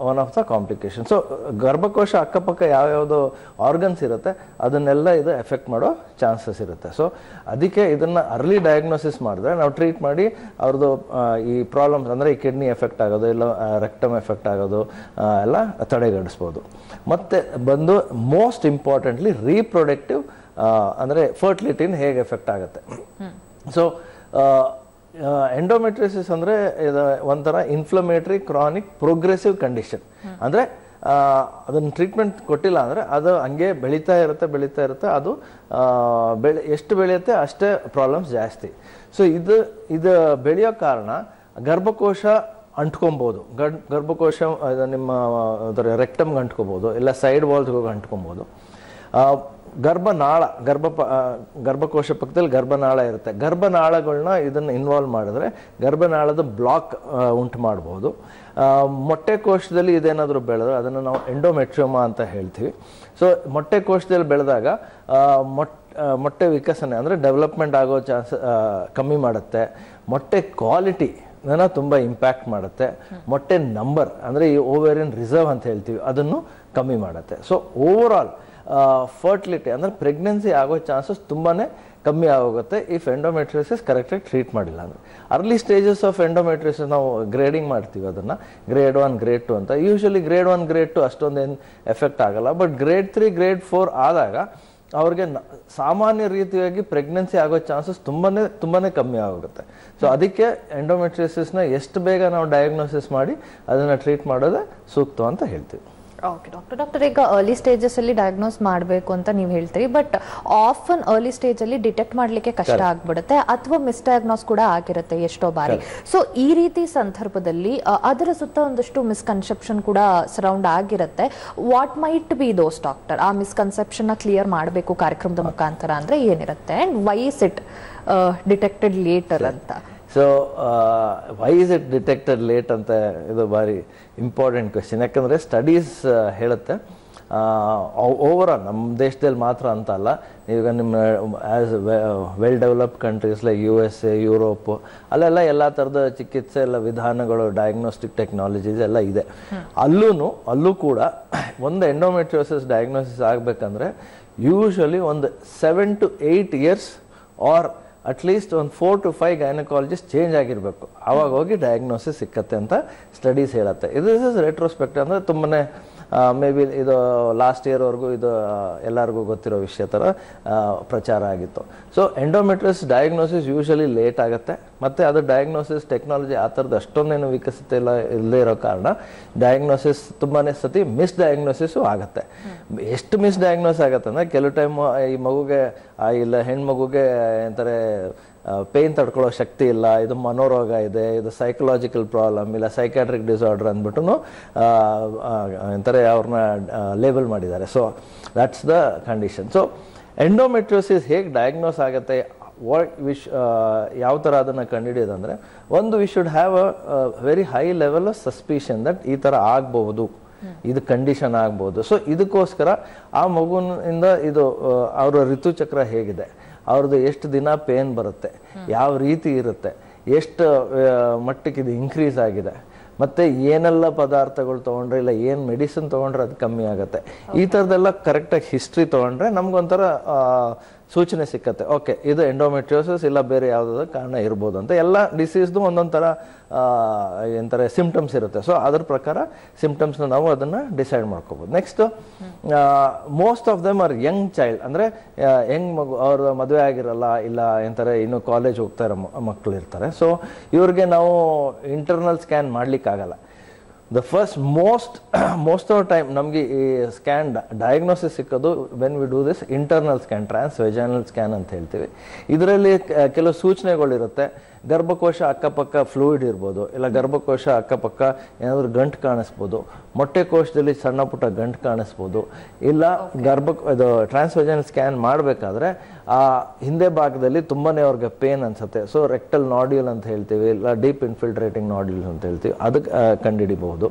one of the complication. So ಗರ್ಭಕೋಶ ಅಕ್ಕಪಕ್ಕ ಯಾವ್ಯಾವುದು ಆರ್ಗನ್ಸ್ ಇರುತ್ತೆ ಅದನ್ನೆಲ್ಲ ಇದು ಎಫೆಕ್ಟ್ ಮಾಡೋ ಚಾನ್ಸಸ್ ಇರುತ್ತೆ. ಸೊ ಅದಕ್ಕೆ ಇದನ್ನು ಅರ್ಲಿ ಡಯಾಗ್ನೋಸಿಸ್ ಮಾಡಿದ್ರೆ ನಾವು ಟ್ರೀಟ್ ಮಾಡಿ ಅವ್ರದ್ದು ಈ ಪ್ರಾಬ್ಲಮ್ಸ್ ಅಂದರೆ ಈ ಕಿಡ್ನಿ ಎಫೆಕ್ಟ್ ಆಗೋದು, ಇಲ್ಲ ರೆಕ್ಟಮ್ ಎಫೆಕ್ಟ್ ಆಗೋದು ಎಲ್ಲ ತಡೆಗಟ್ಟಿಸ್ಬೋದು. ಮತ್ತು ಬಂದು ಮೋಸ್ಟ್ ಇಂಪಾರ್ಟೆಂಟ್ಲಿ ರೀಪ್ರೊಡಕ್ಟಿವ್ ಅಂದರೆ ಫರ್ಟಿಲಿಟಿನ ಹೇಗೆ ಎಫೆಕ್ಟ್ ಆಗುತ್ತೆ. ಸೊ ಎಂಡೋಮೆಟ್ರಿಯೋಸಿಸ್ ಅಂದರೆ ಇದು ಒಂಥರ ಇನ್ಫ್ಲಮೇಟ್ರಿ ಕ್ರಾನಿಕ್ ಪ್ರೋಗ್ರೆಸಿವ್ ಕಂಡೀಷನ್. ಅಂದರೆ ಅದನ್ನು ಟ್ರೀಟ್ಮೆಂಟ್ ಕೊಟ್ಟಿಲ್ಲ ಅಂದರೆ ಅದು ಹಂಗೆ ಬೆಳೀತಾ ಇರುತ್ತೆ. ಅದು ಎಷ್ಟು ಬೆಳೆಯುತ್ತೆ ಅಷ್ಟೇ ಪ್ರಾಬ್ಲಮ್ಸ್ ಜಾಸ್ತಿ. ಸೊ ಇದು ಬೆಳೆಯೋ ಕಾರಣ ಗರ್ಭಕೋಶ ಅಂಟ್ಕೊಬೋದು. ಗರ್ಭಕೋಶ ನಿಮ್ಮ ರೆಕ್ಟಮ್ಗೆ ಅಂಟ್ಕೊಬೋದು, ಇಲ್ಲ ಸೈಡ್ ವಾಲ್ಸ್ಗೆ ಹೋಗಿ ಅಂಟ್ಕೊಬೋದು. ಗರ್ಭಕೋಶ ಪಕ್ಕದಲ್ಲಿ ಗರ್ಭನಾಳ ಇರುತ್ತೆ. ಗರ್ಭನಾಳಗಳನ್ನ ಇದನ್ನು ಇನ್ವಾಲ್ವ್ ಮಾಡಿದ್ರೆ ಗರ್ಭನಾಳದ ಬ್ಲಾಕ್ ಉಂಟು ಮಾಡ್ಬೋದು. ಮೊಟ್ಟೆ ಕೋಶದಲ್ಲಿ ಇದೇನಾದರೂ ಬೆಳೆದ್ರೆ ಅದನ್ನು ನಾವು ಎಂಡೋಮೆಟ್ರಿಯೋಮಾ ಅಂತ ಹೇಳ್ತೀವಿ. ಸೊ ಮೊಟ್ಟೆ ಕೋಶದಲ್ಲಿ ಬೆಳೆದಾಗ ಮೊಟ್ಟೆ ವಿಕಸನೆ ಅಂದರೆ ಡೆವಲಪ್ಮೆಂಟ್ ಆಗೋ ಚಾನ್ಸ್ ಕಮ್ಮಿ ಮಾಡುತ್ತೆ. ಮೊಟ್ಟೆ ಕ್ವಾಲಿಟಿ ತುಂಬ ಇಂಪ್ಯಾಕ್ಟ್ ಮಾಡುತ್ತೆ. ಮೊಟ್ಟೆ ನಂಬರ್ ಅಂದರೆ ಈ ಓವೇರಿಯನ್ ರಿಸರ್ವ್ ಅಂತ ಹೇಳ್ತೀವಿ ಅದನ್ನು ಕಮ್ಮಿ ಮಾಡುತ್ತೆ. ಸೊ ಓವರಾಲ್ ಫರ್ಟಿಲಿಟಿ ಅಂದರೆ ಪ್ರೆಗ್ನೆನ್ಸಿ ಆಗೋ ಚಾನ್ಸಸ್ ತುಂಬಾ ಕಮ್ಮಿ ಆಗೋಗುತ್ತೆ ಇಫ್ ಎಂಡೋಮೆಟ್ರಿಯೋಸಿಸ್ ಕರೆಕ್ಟಾಗಿ ಟ್ರೀಟ್ ಮಾಡಿಲ್ಲ ಅಂದರೆ. ಅರ್ಲಿ ಸ್ಟೇಜಸ್ ಆಫ್ ಎಂಡೋಮೆಟ್ರಿಯೋಸಿಸ್ ನಾವು ಗ್ರೇಡಿಂಗ್ ಮಾಡ್ತೀವಿ ಅದನ್ನು, ಗ್ರೇಡ್ 1 ಗ್ರೇಡ್ 2 ಅಂತ. ಯೂಶಲಿ ಗ್ರೇಡ್ 1 ಗ್ರೇಡ್ 2 ಅಷ್ಟೊಂದೇನು ಎಫೆಕ್ಟ್ ಆಗಲ್ಲ, ಬಟ್ ಗ್ರೇಡ್ 3 ಗ್ರೇಡ್ 4 ಆದಾಗ ಅವ್ರಿಗೆ ಸಾಮಾನ್ಯ ರೀತಿಯಾಗಿ ಪ್ರೆಗ್ನೆನ್ಸಿ ಆಗೋ ಚಾನ್ಸಸ್ ತುಂಬಾ ಕಮ್ಮಿ ಆಗುತ್ತೆ. ಸೊ ಅದಕ್ಕೆ ಎಂಡೋಮೆಟ್ರಿಯೋಸಿಸ್ನ ಎಷ್ಟು ಬೇಗ ನಾವು ಡಯಾಗ್ನೋಸಿಸ್ ಮಾಡಿ ಅದನ್ನು ಟ್ರೀಟ್ ಮಾಡೋದೇ ಸೂಕ್ತ ಅಂತ ಹೇಳ್ತೀವಿ. ಓಕೆ ಡಾಕ್ಟರ್, ಈಗ ಅರ್ಲಿ ಸ್ಟೇಜಸ್ ಅಲ್ಲಿ ಡಯಾಗ್ನೋಸ್ ಮಾಡಬೇಕು ಅಂತ ನೀವು ಹೇಳ್ತೀರಿ, ಬಟ್ ಆಫನ್ ಅರ್ಲಿ ಸ್ಟೇಜ್ ಅಲ್ಲಿ ಡಿಟೆಕ್ಟ್ ಮಾಡ್ಲಿಕ್ಕೆ ಕಷ್ಟ ಆಗ್ಬಿಡುತ್ತೆ ಅಥವಾ ಮಿಸ್ಡಯಾಗ್ನೋಸ್ ಕೂಡ ಆಗಿರುತ್ತೆ ಎಷ್ಟೋ ಬಾರಿ. ಸೊ ಈ ರೀತಿ ಸಂದರ್ಭದಲ್ಲಿ ಅದರ ಸುತ್ತ ಒಂದಷ್ಟು ಮಿಸ್ಕನ್ಸೆಪ್ಷನ್ ಕೂಡ ಸರೌಂಡ್ ಆಗಿರುತ್ತೆ. What might be those doctor? ಆ ಮಿಸ್ಕನ್ಸೆಪ್ಷನ್ ನ ಕ್ಲಿಯರ್ ಮಾಡಬೇಕು ಕಾರ್ಯಕ್ರಮದ ಮುಖಾಂತರ ಅಂದ್ರೆ ಏನಿರುತ್ತೆ, and why is it detected later ಅಂತ? So why is it detected late ಅಂತ ಇದು ಭಾರಿ ಇಂಪಾರ್ಟೆಂಟ್ ಕ್ವೆಶ್ಚನ್. ಯಾಕಂದರೆ ಸ್ಟಡೀಸ್ ಹೇಳುತ್ತೆ ಓವರಾಲ್ ನಮ್ಮ ದೇಶದಲ್ಲಿ ಮಾತ್ರ ಅಂತ ಅಲ್ಲ, ಈಗ ನಿಮ್ಮ as well developed countries like USA, Europe, ಅಲ್ಲೆಲ್ಲ ಎಲ್ಲ ಥರದ ಚಿಕಿತ್ಸೆ ಎಲ್ಲ ವಿಧಾನಗಳು, ಡಯಾಗ್ನೋಸ್ಟಿಕ್ ಟೆಕ್ನಾಲಜೀಸ್ ಎಲ್ಲ ಇದೆ. ಅಲ್ಲೂ ಕೂಡ ಒಂದು ಎಂಡೋಮೆಟ್ರಿಯೋಸಿಸ್ ಡಯಾಗ್ನೋಸಿಸ್ ಆಗಬೇಕಂದ್ರೆ ಯೂಶಲಿ ಒಂದು 7 to 8 years ಆರ್ ಅಟ್ಲೀಸ್ಟ್ ಒಂದು 4 to 5 ಗೈನಕಾಲಜಿಸ್ಟ್ ಚೇಂಜ್ ಆಗಿರಬೇಕು, ಆವಾಗ ಹೋಗಿ ಡಯಾಗ್ನೋಸಿಸ್ ಸಿಕ್ಕತ್ತೆ ಅಂತ ಸ್ಟಡೀಸ್ ಹೇಳುತ್ತೆ. ಇದು ಇಸ್ ರೆಟ್ರೋಸ್ಪೆಕ್ಟ್ ಅಂದರೆ ತುಂಬನೇ ಮೇ ಬಿ ಇದು ಲಾಸ್ಟ್ ಇಯರ್ವರೆಗೂ ಇದು ಎಲ್ಲರಿಗೂ ಗೊತ್ತಿರೋ ವಿಷಯ ಥರ ಪ್ರಚಾರ ಆಗಿತ್ತು. So endometriosis diagnosis usually late ಆಗುತ್ತೆ, ಮತ್ತು ಅದು ಡಯಾಗ್ನೋಸಿಸ್ ಟೆಕ್ನಾಲಜಿ ಆ ಥರದ್ದು ಅಷ್ಟೊಂದೇನು ವಿಕಸಿತ ಇಲ್ಲದೇ ಇರೋ ಕಾರಣ ಡಯಾಗ್ನೋಸಿಸ್ ತುಂಬಾ ಸತಿ ಮಿಸ್ ಡಯಾಗ್ನೋಸಿಸು ಆಗುತ್ತೆ. ಎಷ್ಟು ಮಿಸ್ ಡಯಾಗ್ನೋಸ್ ಆಗುತ್ತೆ ಅಂದರೆ ಕೆಲವು ಟೈಮ್ ಈ ಮಗುಗೆ ಇಲ್ಲ ಹೆಣ್ಮಗುಗೆ ಅಂತಾರೆ ಪೇಯ್ನ್ ತಡ್ಕೊಳ್ಳೋ ಶಕ್ತಿ ಇಲ್ಲ, ಇದು ಮನೋರೋಗ ಇದೆ, ಇದು ಸೈಕಲಾಜಿಕಲ್ ಪ್ರಾಬ್ಲಮ್ ಇಲ್ಲ ಸೈಕ್ಯಾಟ್ರಿಕ್ ಡಿಸಾರ್ಡರ್ ಅಂದ್ಬಿಟ್ಟು ಅಂತಾರೆ ಅವ್ರನ್ನ ಲೇಬಲ್ ಮಾಡಿದ್ದಾರೆ. So that's the condition. So endometriosis ಹೇಗೆ ಡಯಾಗ್ನೋಸ್ ಆಗುತ್ತೆ, ಯಾವ ಥರ ಅದನ್ನು ಕಂಡುಹಿಡಿಯೋದಂದರೆ, ಒಂದು we should have a very high level of suspicion that ಈ ಥರ ಆಗ್ಬಹುದು, ಇದು ಕಂಡೀಷನ್ ಆಗ್ಬೋದು. ಸೊ ಇದಕ್ಕೋಸ್ಕರ ಆ ಮಗುವಿನಿಂದ ಇದು ಅವರ ಋತುಚಕ್ರ ಹೇಗಿದೆ, ಅವ್ರದ್ದು ಎಷ್ಟು ದಿನ ಪೇನ್ ಬರುತ್ತೆ, ಯಾವ ರೀತಿ ಇರುತ್ತೆ, ಎಷ್ಟು ಮಟ್ಟಕ್ಕೆ ಇದು ಇನ್ಕ್ರೀಸ್ ಆಗಿದೆ, ಮತ್ತು ಏನೆಲ್ಲ ಪದಾರ್ಥಗಳು ತೊಗೊಂಡ್ರೆ ಇಲ್ಲ ಏನು ಮೆಡಿಸಿನ್ ತೊಗೊಂಡ್ರೆ ಅದು ಕಮ್ಮಿ ಆಗುತ್ತೆ, ಈ ಥರದ್ದೆಲ್ಲ ಕರೆಕ್ಟಾಗಿ ಹಿಸ್ಟ್ರಿ ತೊಗೊಂಡ್ರೆ ನಮ್ಗೊಂಥರ ಸೂಚನೆ ಸಿಕ್ಕತ್ತೆ, ಓಕೆ ಇದು ಎಂಡೋಮೆಟ್ರಿಯೋಸಿಸ್ ಇಲ್ಲ ಬೇರೆ ಯಾವುದಾದ್ರು ಕಾರಣ ಇರ್ಬೋದು ಅಂತ. ಎಲ್ಲ ಡಿಸೀಸ್ದು ಒಂದೊಂದು ಥರ ಏನಂತಾರೆ ಸಿಂಪ್ಟಮ್ಸ್ ಇರುತ್ತೆ. ಸೊ ಅದ್ರ ಪ್ರಕಾರ ಸಿಂಪ್ಟಮ್ಸ್ನ ನಾವು ಅದನ್ನು ಡಿಸೈಡ್ ಮಾಡ್ಕೋಬೋದು. Next most of them are Young child, ಅಂದರೆ ಯಂಗ್ ಮಗು, ಅವ್ರ ಮದುವೆ ಆಗಿರಲ್ಲ ಇಲ್ಲ ಏನಂತಾರೆ ಇನ್ನು ಕಾಲೇಜ್ ಹೋಗ್ತಾ ಇರೋ ಮಕ್ಕಳು ಇರ್ತಾರೆ. ಸೊ ಇವ್ರಿಗೆ ನಾವು ಇಂಟರ್ನಲ್ ಸ್ಕ್ಯಾನ್ ಮಾಡಲಿಕ್ಕಾಗಲ್ಲ. The first most of time ನಮಗೆ ಈ ಸ್ಕ್ಯಾನ್ ಡಯಾಗ್ನೋಸಿಸ್ ಸಿಕ್ಕೋದು when we do this internal scan, transvaginal scan ಅಂತ ಹೇಳ್ತೀವಿ. ಇದರಲ್ಲಿ ಕೆಲವು ಸೂಚನೆಗಳಿರುತ್ತೆ. ಗರ್ಭಕೋಶ ಅಕ್ಕಪಕ್ಕ ಫ್ಲೂಯಿಡ್ ಇರ್ಬೋದು, ಇಲ್ಲ ಗರ್ಭಕೋಶ ಅಕ್ಕಪಕ್ಕ ಏನಾದರೂ ಗಂಟು ಕಾಣಿಸ್ಬೋದು, ಮೊಟ್ಟೆ ಕೋಶದಲ್ಲಿ ಸಣ್ಣ ಪುಟ್ಟ ಗಂಟು ಕಾಣಿಸ್ಬೋದು, ಇಲ್ಲ ಇದು ಟ್ರಾನ್ಸ್ವೆಜೈನಲ್ ಸ್ಕ್ಯಾನ್ ಮಾಡಬೇಕಾದ್ರೆ ಆ ಹಿಂದೆ ಭಾಗದಲ್ಲಿ ತುಂಬಾ ಅವ್ರಿಗೆ ಪೇನ್ ಅನ್ಸುತ್ತೆ. ಸೊ ರೆಕ್ಟಲ್ ನಾಡ್ಯೂಲ್ ಅಂತ ಹೇಳ್ತೀವಿ, ಇಲ್ಲ ಡೀಪ್ ಇನ್ಫಿಲ್ಟ್ರೇಟಿಂಗ್ ನಾಡ್ಯೂಲ್ ಅಂತ ಹೇಳ್ತೀವಿ, ಅದಕ್ಕೆ ಕಂಡುಹಿಡಿಬಹುದು.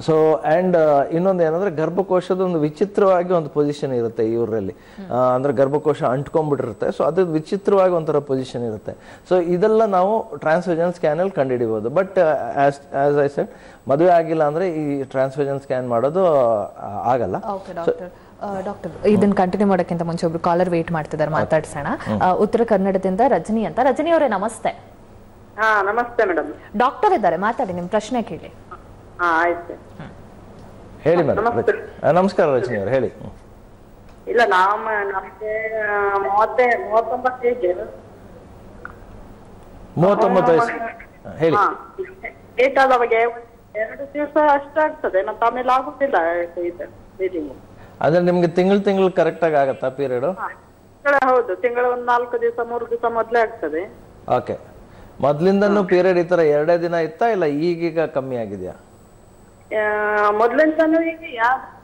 ಸೊ ಆ್ಯಂಡ್ ಇನ್ನೊಂದು ಏನಂದ್ರೆ ಗರ್ಭಕೋಶದ ಒಂದು ವಿಚಿತ್ರವಾಗಿ ಒಂದು ಪೊಸಿಷನ್ ಇರುತ್ತೆ ಇವರಲ್ಲಿ, ಅಂದ್ರೆ ಗರ್ಭಕೋಶ ಅಂಟ್ಕೊಂಡ್ಬಿಟ್ಟಿರುತ್ತೆ. ಸೊ ಅದು ವಿಚಿತ್ರವಾಗಿ ಒಂಥರ ಪೊಸಿಷನ್ ಇರುತ್ತೆ. ಸೊ ಇದೆಲ್ಲ ನಾವು ಟ್ರಾನ್ಸ್ವೆಜೈನಲ್ ಸ್ಕ್ಯಾನಲ್ಲಿ ಕಂಡುಹಿಡಿಬಹುದು. ಬಟ್ ಆಸ್ ಐ ಸೆಡ್, ಮದುವೆ ಆಗಿಲ್ಲ ಅಂದ್ರೆ ಈ ಟ್ರಾನ್ಸ್ವೆಜೈನಲ್ ಸ್ಕ್ಯಾನ್ ಮಾಡೋದು ಆಗಲ್ಲ. ಡಾಕ್ಟರ್, ಇದನ್ನ ಕಂಟಿನ್ಯೂ ಮಾಡೋಕ್ಕಿಂತ ಮುಂಚೆ ಒಬ್ರು ಕಾಲರ್ ವೇಟ್ ಮಾಡ್ತಿದ್ದಾರೆ, ಮಾತಾಡ್ಸೋಣ. ಉತ್ತರ ಕನ್ನಡದಿಂದ ರಜನಿ ಅಂತ. ರಜನಿ ಅವರೇ ನಮಸ್ತೆ. ನಮಸ್ತೆ ಮೇಡಮ್. ಡಾಕ್ಟರ್ ಇದ್ದಾರೆ, ಮಾತಾಡಿ, ನಿಮ್ ಪ್ರಶ್ನೆ ಕೇಳಿ. ಹೇಳಿ ಮೇಡಮ್. ನಮಸ್ಕಾರ ರಜನಿ ಅವ್ರು, ಹೇಳಿ. ಇಲ್ಲ ನಮ್ಗೆ 39 ಏಜ್. 39 ವಯಸ್ಸು, ಹೇಳಿ. ಡೇಟ್ ಆದವಾಗ 2 ದಿವಸ ಅಷ್ಟಾಗ್ತದೆ, ಮತ್ತೆ ಆಮೇಲೆ ಆಗುದಿಲ್ಲ ಬ್ಲೀಡಿಂಗ್. ಅಂದ್ರೆ ನಿಮ್ಗೆ ತಿಂಗಳು ಕರೆಕ್ಟ್ ಆಗಿ ಆಗತ್ತಾ ಪೀರಿಯಡ್? ಹೌದು, ತಿಂಗಳ ಒಂದು 4 ದಿವಸ 3 ದಿವಸ ಮೊದ್ಲೇ ಆಗ್ತದೆ. ಓಕೆ, ಮೊದ್ಲಿಂದನೂ ಪೀರಿಯಡ್ ಈ ತರ 2 ದಿನ ಇತ್ತಾ ಇಲ್ಲ ಈಗೀಗ ಕಮ್ಮಿ ಆಗಿದೆಯಾ? ಮೊದ್ಲಿಂದನೂ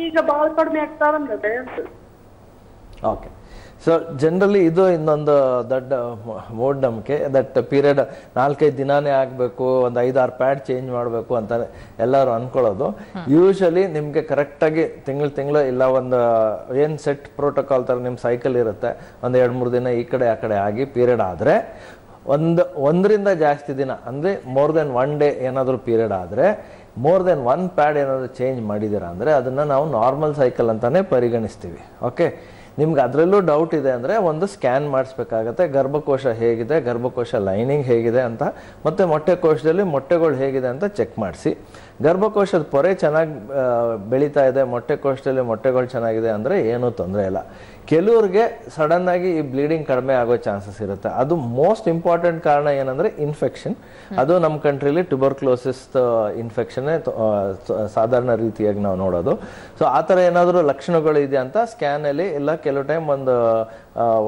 ಈಗ ಬಹಳ ಕಡಿಮೆ ಆಗ್ತಾ ಬಂದದೆ. ಓಕೆ, ಸೊ ಜನರಲಿ ಇದು ಇನ್ನೊಂದು ದೊಡ್ಡ ಮೂಢನಂಬಿಕೆ, ದಟ್ ಪೀರಿಯಡ್ 4-5 ದಿನಾನೇ ಆಗಬೇಕು, ಒಂದು 5-6 ಪ್ಯಾಡ್ ಚೇಂಜ್ ಮಾಡಬೇಕು ಅಂತ ಎಲ್ಲರೂ ಅನ್ಕೊಳ್ಳೋದು. ಯೂಶಲಿ ನಿಮಗೆ ಕರೆಕ್ಟಾಗಿ ತಿಂಗಳು ಇಲ್ಲ ಒಂದು ಏನು ಸೆಟ್ ಪ್ರೋಟೋಕಾಲ್ ಥರ ನಿಮ್ಮ ಸೈಕಲ್ ಇರುತ್ತೆ, ಒಂದು 2-3 ದಿನ ಈ ಕಡೆ ಆ ಕಡೆ ಆಗಿ ಪೀರಿಯಡ್ ಆದರೆ, ಒಂದರಿಂದ ಜಾಸ್ತಿ ದಿನ ಅಂದರೆ ಮೋರ್ ದೆನ್ 1 ಡೇ ಏನಾದರೂ ಪೀರಿಯಡ್ ಆದರೆ, ಮೋರ್ ದೆನ್ 1 ಪ್ಯಾಡ್ ಏನಾದರೂ ಚೇಂಜ್ ಮಾಡಿದ್ದೀರಾ ಅಂದರೆ ಅದನ್ನು ನಾವು ನಾರ್ಮಲ್ ಸೈಕಲ್ ಅಂತಲೇ ಪರಿಗಣಿಸ್ತೀವಿ. ಓಕೆ, ನಿಮ್ಗೆ ಅದರಲ್ಲೂ ಡೌಟ್ ಇದೆ ಅಂದರೆ ಒಂದು ಸ್ಕ್ಯಾನ್ ಮಾಡಿಸ್ಬೇಕಾಗತ್ತೆ, ಗರ್ಭಕೋಶ ಹೇಗಿದೆ, ಗರ್ಭಕೋಶ ಲೈನಿಂಗ್ ಹೇಗಿದೆ ಅಂತ, ಮತ್ತು ಮೊಟ್ಟೆ ಕೋಶದಲ್ಲಿ ಮೊಟ್ಟೆಗಳು ಹೇಗಿದೆ ಅಂತ ಚೆಕ್ ಮಾಡಿಸಿ. ಗರ್ಭಕೋಶದ ಪೊರೆ ಚೆನ್ನಾಗಿ ಬೆಳೀತಾ ಇದೆ, ಮೊಟ್ಟೆ ಕೋಶದಲ್ಲಿ ಮೊಟ್ಟೆಗಳು ಚೆನ್ನಾಗಿದೆ ಅಂದರೆ ಏನೂ ತೊಂದರೆ ಇಲ್ಲ. ಕೆಲವ್ರಿಗೆ ಸಡನ್ ಆಗಿ ಈ ಬ್ಲೀಡಿಂಗ್ ಕಡಿಮೆ ಆಗೋ ಚಾನ್ಸಸ್ ಇರುತ್ತೆ. ಅದು ಮೋಸ್ಟ್ ಇಂಪಾರ್ಟೆಂಟ್ ಕಾರಣ ಏನಂದ್ರೆ ಇನ್ಫೆಕ್ಷನ್. ಅದು ನಮ್ಮ ಕಂಟ್ರಿಲಿ ಟ್ಯೂಬರ್ಕ್ಲೋಸಿಸ್ ಇನ್ಫೆಕ್ಷನ್ನೇ ಸಾಧಾರಣ ರೀತಿಯಾಗಿ ನಾವು ನೋಡೋದು. ಸೊ ಆ ಥರ ಏನಾದರೂ ಲಕ್ಷಣಗಳು ಇದೆ ಅಂತ ಸ್ಕ್ಯಾನಲ್ಲಿ ಇಲ್ಲ ಕೆಲವು ಟೈಮ್ ಒಂದು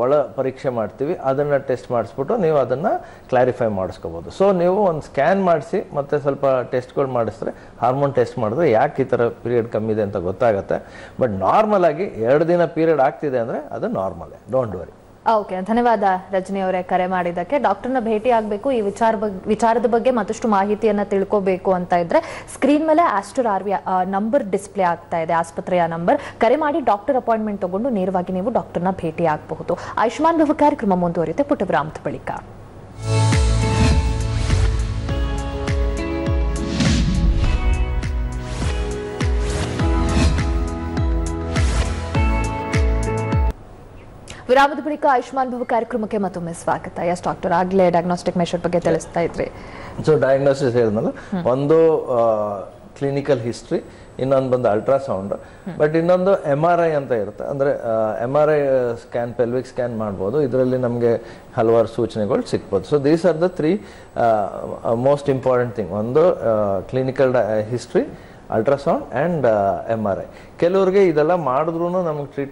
ಒಳ ಪರೀಕ್ಷೆ ಮಾಡ್ತೀವಿ, ಅದನ್ನು ಟೆಸ್ಟ್ ಮಾಡಿಸ್ಬಿಟ್ಟು ನೀವು ಅದನ್ನು ಕ್ಲಾರಿಫೈ ಮಾಡಿಸ್ಕೋಬೋದು. ಸೊ ನೀವು ಒಂದು ಸ್ಕ್ಯಾನ್ ಮಾಡಿಸಿ ಮತ್ತು ಸ್ವಲ್ಪ ಟೆಸ್ಟ್ಗಳು ಮಾಡಿಸಿದ್ರೆ, ಹಾರ್ಮೋನ್ ಟೆಸ್ಟ್ ಮಾಡಿದ್ರೆ ಯಾಕೆ ಈ ಥರ ಪೀರಿಯಡ್ ಕಮ್ಮಿ ಇದೆ ಅಂತ ಗೊತ್ತಾಗುತ್ತೆ. ಬಟ್ ನಾರ್ಮಲ್ ಆಗಿ 2 ದಿನ ಪೀರಿಯಡ್ ಆಗ್ತಿದೆ ಅಂದರೆ ಅದು ನಾರ್ಮಲೇ, ಡೋಂಟ್ ವರಿ. ಓಕೆ, ಧನ್ಯವಾದ ರಜನಿ ಅವರೇ ಕರೆ ಮಾಡಿದ್ದಕ್ಕೆ. ಡಾಕ್ಟರ್ನ ಭೇಟಿ ಆಗಬೇಕು, ಈ ವಿಚಾರದ ಬಗ್ಗೆ ಮತ್ತಷ್ಟು ಮಾಹಿತಿಯನ್ನ ತಿಳ್ಕೋಬೇಕು ಅಂತ ಇದ್ರೆ ಸ್ಕ್ರೀನ್ ಮೇಲೆ ಆಸ್ಟರ್ RV ನಂಬರ್ ಡಿಸ್ಪ್ಲೇ ಆಗ್ತಾ ಇದೆ, ಆಸ್ಪತ್ರೆಯ ನಂಬರ್. ಕರೆ ಮಾಡಿ ಡಾಕ್ಟರ್ ಅಪಾಯಿಂಟ್ಮೆಂಟ್ ತಗೊಂಡು ನೇರವಾಗಿ ನೀವು ಡಾಕ್ಟರ್ನ ಭೇಟಿ ಆಗಬಹುದು. ಆಯುಷ್ಮಾನ್ ಭವ ಕಾರ್ಯಕ್ರಮ ಮುಂದುವರಿಯುತ್ತೆ ಪುಟ್ಟ ವಿರಾಮದ ಬಳಿಕ. ವಿರಾಮದ ಬಳಿಕ ಆಯುಷ್ಮಾನ್ ಭವ ಕಾರ್ಯಕ್ರಮಕ್ಕೆ ಮತ್ತೊಮ್ಮೆ ಸ್ವಾಗತ. ಎಸ್ ಡಾಕ್ಟರ್, ಆಗ್ಲೇ ಡಯಾಗ್ನೋಸ್ಟಿಕ್ ಮೆಷರ್ ಬಗ್ಗೆ ತಿಳಿಸ್ತಾ ಇದ್ರಿ. ಸೊ ಡಯಾಗ್ನೋಸಿಸ್ ಹೇಳಿದ್ನಲ್ಲ, ಒಂದು ಕ್ಲಿನಿಕಲ್ ಹಿಸ್ಟ್ರಿ, ಇನ್ನೊಂದು ಬಂದು ಅಲ್ಟ್ರಾಸೌಂಡ್, ಬಟ್ ಇನ್ನೊಂದು MRI ಅಂತ ಇರುತ್ತೆ. ಅಂದರೆ MRI ಸ್ಕ್ಯಾನ್, ಪೆಲ್ವಿಕ್ ಸ್ಕ್ಯಾನ್ ಮಾಡ್ಬೋದು. ಇದರಲ್ಲಿ ನಮಗೆ ಹಲವಾರು ಸೂಚನೆಗಳು ಸಿಗ್ಬೋದು. So these are the 3 most important thing. ಒಂದು clinical history, ultrasound and MRI. ಕೆಲವ್ರಿಗೆ ಇದೆಲ್ಲ ಮಾಡಿದ್ರೂ ನಮಗೆ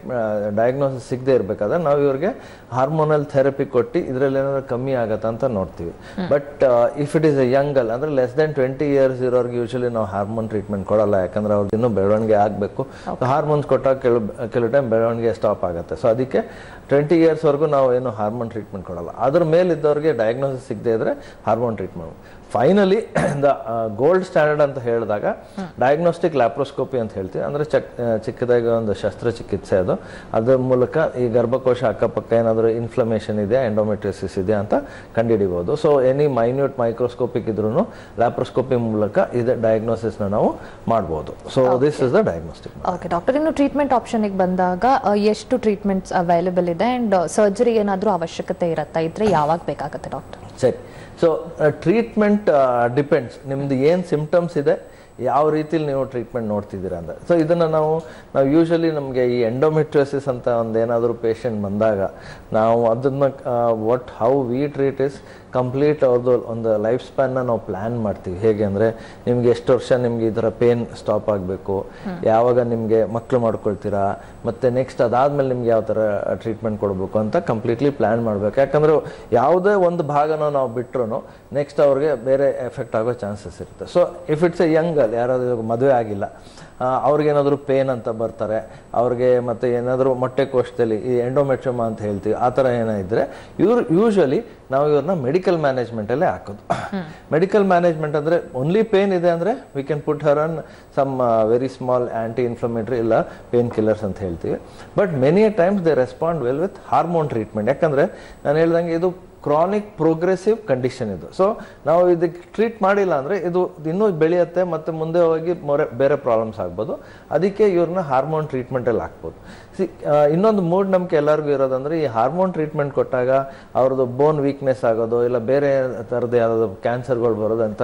ಡಯಾಗ್ನೋಸಿಸ್ ಸಿಗದೆ ಇರಬೇಕಾದ್ರೆ ನಾವು ಇವ್ರಿಗೆ ಹಾರ್ಮೋನಲ್ ಥೆರಪಿ ಕೊಟ್ಟು ಇದರಲ್ಲಿ ಏನಾದ್ರು ಕಮ್ಮಿ ಆಗತ್ತೆ ಅಂತ ನೋಡ್ತೀವಿ. But if it is A Young girl, ಅಂದರೆ ಲೆಸ್ ದೆನ್ 20 years ಇರೋರಿಗೆ ಯೂಶಲಿ ನಾವು ಹಾರ್ಮೋನ್ ಟ್ರೀಟ್ಮೆಂಟ್ ಕೊಡಲ್ಲ. ಯಾಕಂದ್ರೆ ಅವ್ರಿಗೆ ಇನ್ನೂ ಬೆಳವಣಿಗೆ ಆಗಬೇಕು. ಹಾರ್ಮೋನ್ಸ್ ಕೊಟ್ಟಾಗ ಕೆಲವು ಟೈಮ್ ಬೆಳವಣಿಗೆ ಸ್ಟಾಪ್ ಆಗುತ್ತೆ. ಸೊ ಅದಕ್ಕೆ 20 yearsವರೆಗೂ ನಾವು ಏನು ಹಾರ್ಮೋನ್ ಟ್ರೀಟ್ಮೆಂಟ್ ಕೊಡಲ್ಲ. ಅದ್ರ ಮೇಲಿದ್ದವ್ರಿಗೆ ಡಯಾಗ್ನೋಸಿಸ್ ಸಿಗದೆ ಇದ್ರೆ hormone treatment. Finally the gold standard ಅಂತ ಹೇಳಿದಾಗ ಡಯಾಗ್ನೋಸ್ಟಿಕ್ ಲ್ಯಾಪ್ರೋಸ್ಕೋಪಿ ಅಂತ ಹೇಳ್ತೀವಿ. ಅಂದರೆ ಚಿಕ್ಕದಾಗಿ ಒಂದು ಶಸ್ತ್ರಚಿಕಿತ್ಸೆ ಅದು. ಅದರ ಮೂಲಕ ಈ ಗರ್ಭಕೋಶ ಅಕ್ಕಪಕ್ಕ ಏನಾದರೂ ಇನ್ಫ್ಲಮೇಷನ್ ಇದೆ, ಎಂಡೋಮೆಟ್ರಿಯೋಸಿಸ್ ಇದೆ ಅಂತ ಕಂಡುಹಿಡಿಬಹುದು. ಸೊ ಎನಿ ಮೈನ್ಯೂಟ್ ಮೈಕ್ರೋಸ್ಕೋಪಿಕ್ ಇದ್ರೂ ಲ್ಯಾಪ್ರೋಸ್ಕೋಪಿ ಮೂಲಕ ಇದು ಡಯಾಗ್ನೋಸಿಸ್ನ ನಾವು ಮಾಡ್ಬೋದು. So this is the diagnostic. Okay doctor, ಇನ್ನು ಟ್ರೀಟ್ಮೆಂಟ್ ಆಪ್ಷನ್ಗೆ ಬಂದಾಗ ಎಷ್ಟು ಟ್ರೀಟ್ಮೆಂಟ್ಸ್ ಅವೈಲೇಬಲ್ ಇದೆ ಅಂಡ್ ಸರ್ಜರಿ ಏನಾದರೂ ಅವಶ್ಯಕತೆ ಇರುತ್ತಾ ಇದ್ರೆ ಯಾವಾಗ ಬೇಕಾಗುತ್ತೆ ಡಾಕ್ಟರ್? ಸರಿ, ಸೊ ಟ್ರೀಟ್ಮೆಂಟ್ ಡಿಪೆಂಡ್ಸ್, ನಿಮ್ದು ಏನು ಸಿಂಪ್ಟಮ್ಸ್ ಇದೆ, ಯಾವ ರೀತಿಲಿ ನೀವು ಟ್ರೀಟ್ಮೆಂಟ್ ನೋಡ್ತಿದ್ದೀರಾ ಅಂತ. ಸೊ ಇದನ್ನು ನಾವು ಯೂಶಲಿ ನಮಗೆ ಈ ಎಂಡೋಮೆಟ್ರಿಯೋಸಿಸ್ ಅಂತ ಒಂದು ಏನಾದರೂ ಪೇಷಂಟ್ ಬಂದಾಗ ನಾವು ಅದನ್ನು how we treat is complete ಅವ್ರದ್ದು ಒಂದು ಲೈಫ್ ಸ್ಪ್ಯಾನ್ನ ನಾವು ಪ್ಲ್ಯಾನ್ ಮಾಡ್ತೀವಿ. ಹೇಗೆ ಅಂದರೆ ನಿಮ್ಗೆ ಎಷ್ಟು ವರ್ಷ ನಿಮ್ಗೆ ಈ ಥರ ಪೇನ್ ಸ್ಟಾಪ್ ಆಗಬೇಕು, ಯಾವಾಗ ನಿಮಗೆ ಮಕ್ಕಳು ಮಾಡ್ಕೊಳ್ತೀರಾ, ಮತ್ತು ನೆಕ್ಸ್ಟ್ ಅದಾದಮೇಲೆ ನಿಮ್ಗೆ ಯಾವ ಥರ ಟ್ರೀಟ್ಮೆಂಟ್ ಕೊಡಬೇಕು ಅಂತ ಕಂಪ್ಲೀಟ್ಲಿ ಪ್ಲ್ಯಾನ್ ಮಾಡಬೇಕು. ಯಾಕಂದರೆ ಯಾವುದೇ ಒಂದು ಭಾಗನ ನಾವು ಬಿಟ್ಟರು ನೆಕ್ಸ್ಟ್ ಅವ್ರಿಗೆ ಬೇರೆ ಎಫೆಕ್ಟ್ ಆಗೋ ಚಾನ್ಸಸ್ ಇರುತ್ತೆ. So if it's A Young girl, ಯಾರಾದರೂ ಮದುವೆ ಆಗಿಲ್ಲ, ಅವ್ರಿಗೇನಾದರೂ ಪೇನ್ ಅಂತ ಬರ್ತಾರೆ, ಅವ್ರಿಗೆ ಮತ್ತು ಏನಾದರೂ ಮೊಟ್ಟೆ ಕೋಶದಲ್ಲಿ ಈ ಎಂಡೋಮೆಟ್ರಿಯಮ ಅಂತ ಹೇಳ್ತೀವಿ, ಆ ಥರ ಏನಾಯಿದ್ರೆ ಯೂಶಲಿ ನಾವು ಇವ್ರನ್ನ ಮೆಡಿಕಲ್ ಮ್ಯಾನೇಜ್ಮೆಂಟಲ್ಲೇ ಹಾಕೋದು. ಮೆಡಿಕಲ್ ಮ್ಯಾನೇಜ್ಮೆಂಟ್ ಅಂದರೆ ಓನ್ಲಿ ಪೇನ್ ಇದೆ ಅಂದರೆ we can put her on some very small anti inflammatory ಇಲ್ಲ ಪೇನ್ ಕಿಲ್ಲರ್ಸ್ ಅಂತ ಹೇಳ್ತೀವಿ. But many times they respond well with hormone treatment. ಯಾಕಂದರೆ ನಾನು ಹೇಳ್ದಂಗೆ ಇದು ಕ್ರಾನಿಕ್ ಪ್ರೋಗ್ರೆಸಿವ್ ಕಂಡೀಷನ್ ಇದು. ಸೊ ನಾವು ಇದಕ್ಕೆ ಟ್ರೀಟ್ ಮಾಡಿಲ್ಲ ಅಂದರೆ ಇದು ಇನ್ನೂ ಬೆಳೆಯುತ್ತೆ ಮತ್ತು ಮುಂದೆ ಹೋಗಿ ಬೇರೆ ಪ್ರಾಬ್ಲಮ್ಸ್ ಆಗ್ಬೋದು. ಅದಕ್ಕೆ ಇವ್ರನ್ನ ಹಾರ್ಮೋನ್ ಟ್ರೀಟ್ಮೆಂಟಲ್ಲಿ ಹಾಕ್ಬೋದು. ಇನ್ನೊಂದು ಮೂಢನಂಬಿಕೆ ಎಲ್ಲರಿಗೂ ಇರೋದಂದರೆ ಈ ಹಾರ್ಮೋನ್ ಟ್ರೀಟ್ಮೆಂಟ್ ಕೊಟ್ಟಾಗ ಅವ್ರದ್ದು ಬೋನ್ ವೀಕ್ನೆಸ್ ಆಗೋದು ಇಲ್ಲ ಬೇರೆ ಥರದ್ದು ಯಾವುದಾದ್ರು ಕ್ಯಾನ್ಸರ್ಗಳು ಬರೋದು ಅಂತ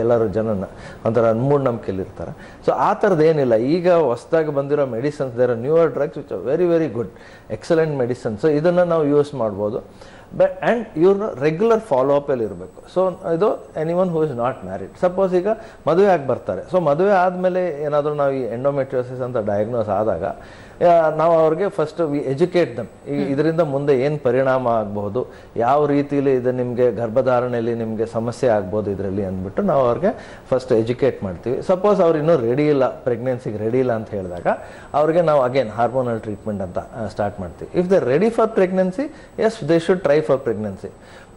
ಎಲ್ಲರೂ ಜನನ ಒಂಥರ ಮೂಢನಂಬಿಕೆಯಲ್ಲಿ ಇರ್ತಾರೆ. ಸೊ ಆ ಥರದ್ದು ಏನಿಲ್ಲ. ಈಗ ಹೊಸದಾಗಿ ಬಂದಿರೋ medicines, there are newer drugs which are very very good, excellent medicine. So ಇದನ್ನು ನಾವು ಯೂಸ್ ಮಾಡ್ಬೋದು. ಬಟ್ ಆ್ಯಂಡ್ ಇವ್ರನ್ನ ರೆಗ್ಯುಲರ್ ಫಾಲೋ ಅಪಲ್ಲಿ ಇರಬೇಕು. ಸೊ ಇದು anyone who is not married. Suppose ಈಗ ಮದುವೆ ಆಗಿ ಬರ್ತಾರೆ, ಸೊ ಮದುವೆ ಆದಮೇಲೆ ಏನಾದರೂ ನಾವು ಈ ಎಂಡೋಮೆಟ್ರಿಯೋಸಿಸ್ ಅಂತ ಡಯಾಗ್ನೋಸ್ ಆದಾಗ ನಾವು ಅವ್ರಿಗೆ ಫಸ್ಟ್ ವಿ ಎಜುಕೇಟ್ ದಮ್. ಈಗ ಇದರಿಂದ ಮುಂದೆ ಏನು ಪರಿಣಾಮ ಆಗಬಹುದು, ಯಾವ ರೀತಿಯಲ್ಲಿ ಇದು ನಿಮಗೆ ಗರ್ಭಧಾರಣೆಯಲ್ಲಿ ನಿಮಗೆ ಸಮಸ್ಯೆ ಆಗ್ಬೋದು ಇದರಲ್ಲಿ ಅಂದ್ಬಿಟ್ಟು ನಾವು ಅವ್ರಿಗೆ ಫಸ್ಟ್ ಎಜುಕೇಟ್ ಮಾಡ್ತೀವಿ. ಸಪೋಸ್ ಅವ್ರು ಇನ್ನೂ ರೆಡಿ ಇಲ್ಲ, ಪ್ರೆಗ್ನೆನ್ಸಿಗೆ ರೆಡಿ ಇಲ್ಲ ಅಂತ ಹೇಳಿದಾಗ ಅವ್ರಿಗೆ ನಾವು ಅಗೇನ್ ಹಾರ್ಮೋನಲ್ ಟ್ರೀಟ್ಮೆಂಟ್ ಅಂತ ಸ್ಟಾರ್ಟ್ ಮಾಡ್ತೀವಿ. If they ready for pregnancy, yes they should try for pregnancy.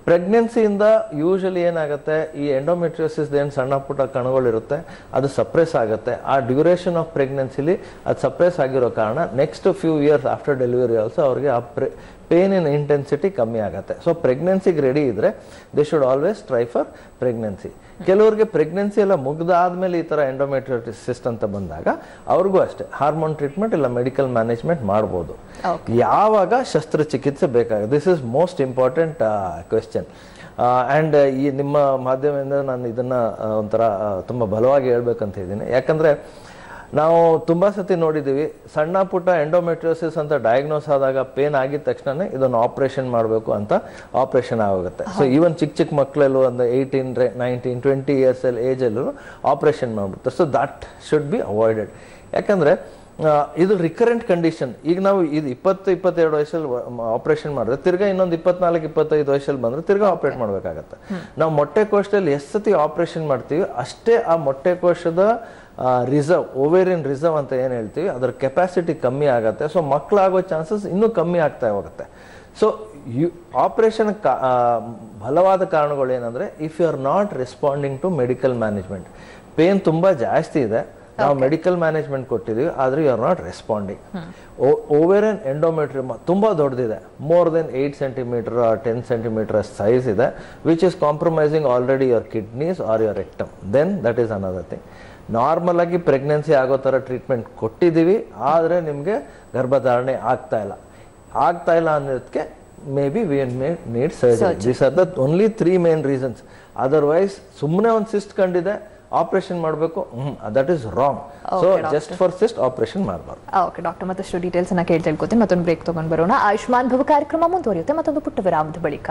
ಪ್ರೆಗ್ನೆನ್ಸಿಯಿಂದ ಯೂಶಲಿ ಏನಾಗುತ್ತೆ, ಈ ಎಂಡೋಮೆಟ್ರಿಯೋಸಿಸ್ ಏನು ಸಣ್ಣ ಪುಟ್ಟ ಕಣಗಳಿರುತ್ತೆ ಅದು ಸಪ್ರೆಸ್ ಆಗುತ್ತೆ. ಆ ಡ್ಯೂರೇಷನ್ ಆಫ್ ಪ್ರೆಗ್ನೆನ್ಸಿಲಿ ಅದು ಸಪ್ರೆಸ್ ಆಗಿರೋ ಕಾರಣ next few years after delivery also ಅವ್ರಿಗೆ ಆ ಪೇನಿನ ಇಂಟೆನ್ಸಿಟಿ ಕಮ್ಮಿ ಆಗುತ್ತೆ. ಸೊ ಪ್ರೆಗ್ನೆನ್ಸಿಗೆ ರೆಡಿ ಇದ್ದರೆ they should always try for pregnancy. ಕೆಲವ್ರಿಗೆ ಪ್ರೆಗ್ನೆನ್ಸಿ ಎಲ್ಲ ಮುಗ್ದಾದ್ಮೇಲೆ ಈ ಥರ ಎಂಡೋಮೆಟ್ರಿಯೋಸಿಸ್ ಅಂತ ಬಂದಾಗ ಅವ್ರಿಗೂ ಅಷ್ಟೇ ಹಾರ್ಮೋನ್ ಟ್ರೀಟ್ಮೆಂಟ್ ಇಲ್ಲ ಮೆಡಿಕಲ್ ಮ್ಯಾನೇಜ್ಮೆಂಟ್ ಮಾಡ್ಬೋದು. ಯಾವಾಗ ಶಸ್ತ್ರಚಿಕಿತ್ಸೆ ಬೇಕಾಗುತ್ತೆ, this is most important question. And ಈ ನಿಮ್ಮ ಮಾಧ್ಯಮದಿಂದ ನಾನು ಇದನ್ನು ಒಂಥರ ತುಂಬ ಬಲವಾಗಿ ಹೇಳ್ಬೇಕಂತ ಇದ್ದೀನಿ. ಯಾಕಂದರೆ ನಾವು ತುಂಬ ಸತಿ ನೋಡಿದ್ದೀವಿ, ಸಣ್ಣ ಪುಟ್ಟ ಎಂಡೋಮೆಟ್ರಿಯೋಸಿಸ್ ಅಂತ ಡಯಾಗ್ನೋಸ್ ಆದಾಗ ಪೇನ್ ಆಗಿದ ತಕ್ಷಣ ಇದನ್ನು ಆಪ್ರೇಷನ್ ಮಾಡಬೇಕು ಅಂತ ಆಪ್ರೇಷನ್ ಆಗುತ್ತೆ. ಸೊ ಈವನ್ ಚಿಕ್ಕ ಮಕ್ಕಳಲ್ಲೂ ಒಂದು 18, 19, 20 years ಏಜಲ್ಲೂ ಆಪ್ರೇಷನ್ ಮಾಡಿಬಿಡ್ತಾರೆ. So that should be avoided. ಯಾಕಂದರೆ ಇದು ರಿಕರೆಂಟ್ ಕಂಡೀಷನ್. ಈಗ ನಾವು ಇದು 20-22 ವಯಸ್ಸಲ್ಲಿ ಆಪರೇಷನ್ ಮಾಡಿದ್ರೆ ತಿರ್ಗಾ ಇನ್ನೊಂದು 24-25 ವಯಸ್ಸಲ್ಲಿ ಬಂದರೆ ತಿರ್ಗಾ ಆಪ್ರೇಟ್ ಮಾಡಬೇಕಾಗತ್ತೆ. ನಾವು ಮೊಟ್ಟೆ ಕೋಶದಲ್ಲಿ ಎಷ್ಟು ಸತಿ ಆಪ್ರೇಷನ್ ಮಾಡ್ತೀವಿ ಅಷ್ಟೇ ಆ ಮೊಟ್ಟೆ ಕೋಶದ ರಿಸರ್ವ್, ಓವೇರಿಯನ್ ರಿಸರ್ವ್ ಅಂತ ಏನು ಹೇಳ್ತೀವಿ, ಅದರ ಕೆಪಾಸಿಟಿ ಕಮ್ಮಿ ಆಗುತ್ತೆ. ಸೊ ಮಕ್ಕಳಾಗೋ ಚಾನ್ಸಸ್ ಇನ್ನೂ ಕಮ್ಮಿ ಆಗ್ತಾ ಹೋಗುತ್ತೆ. ಸೊ ಆಪರೇಷನ್ ಬಲವಾದ ಕಾರಣಗಳು ಏನಂದ್ರೆ if you are not responding to medical management. Pain ತುಂಬಾ ಜಾಸ್ತಿ ಇದೆ, ನಾವು ಮೆಡಿಕಲ್ ಮ್ಯಾನೇಜ್ಮೆಂಟ್ ಕೊಟ್ಟಿದ್ದೀವಿ, ಆದ್ರೆ you are not responding. Ovarian endometrium ತುಂಬಾ ದೊಡ್ಡದಿದೆ, more than 8 centimeter or 10 centimeter size ಇದೆ, which is compromising already your kidneys or your rectum. Then that is another thing. Normal ಆಗಿ ಪ್ರೆಗ್ನೆನ್ಸಿ ಆಗೋ ಥರ ಟ್ರೀಟ್ಮೆಂಟ್ ಕೊಟ್ಟಿದ್ದೀವಿ, ಆದರೆ ನಿಮಗೆ ಗರ್ಭಧಾರಣೆ ಆಗ್ತಾ ಇಲ್ಲ ಅನ್ನೋದಕ್ಕೆ may be we may need surgery. This are the only 3 main reasons. Otherwise ಸುಮ್ಮನೆ ಒಂದು ಸಿಸ್ಟ್ ಕಂಡಿದೆ ಆಪರೇಷನ್ ಮಾಡಬೇಕು, that is wrong. So just for cyst operation ಮಾಡಬಾರ್ದು. ಓಕೆ ಡಾಕ್ಟರ್, ಮತ್ತಷ್ಟು ಡೀಟೇಲ್ಸ್ ಅನ್ನ ಕೇಳಿ ತಿಳ್ಕೊತೀನಿ. ಮತ್ತೊಂದು ಬ್ರೇಕ್ ತಗೊಂಡು ಬರೋಣ. ಆಯುಷ್ಮಾನ್ ಭವ ಕಾರ್ಯಕ್ರಮ ಮುಂದುವರಿಯುತ್ತೆ ಮತ್ತೊಂದು ಪುಟ್ಟ ವಿರಾಮದ ಬಳಿಕ.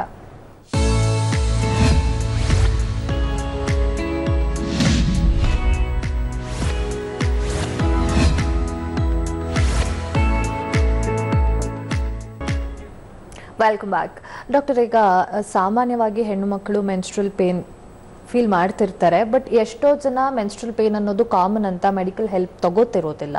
Welcome back. ಡಾಕ್ಟರ್, ಈಗ ಸಾಮಾನ್ಯವಾಗಿ ಹೆಣ್ಣು ಮಕ್ಕಳು ಮೆನ್ಸ್ಟ್ರಲ್ ಪೇನ್ ಫೀಲ್ ಮಾಡ್ತಿರ್ತಾರೆ, ಬಟ್ ಎಷ್ಟೋ ಜನ ಮೆನ್ಸ್ಟ್ರಲ್ ಪೇನ್ ಅನ್ನೋದು ಕಾಮನ್ ಅಂತ ಮೆಡಿಕಲ್ ಹೆಲ್ಪ್ ತಗೋತಿರೋದಿಲ್ಲ,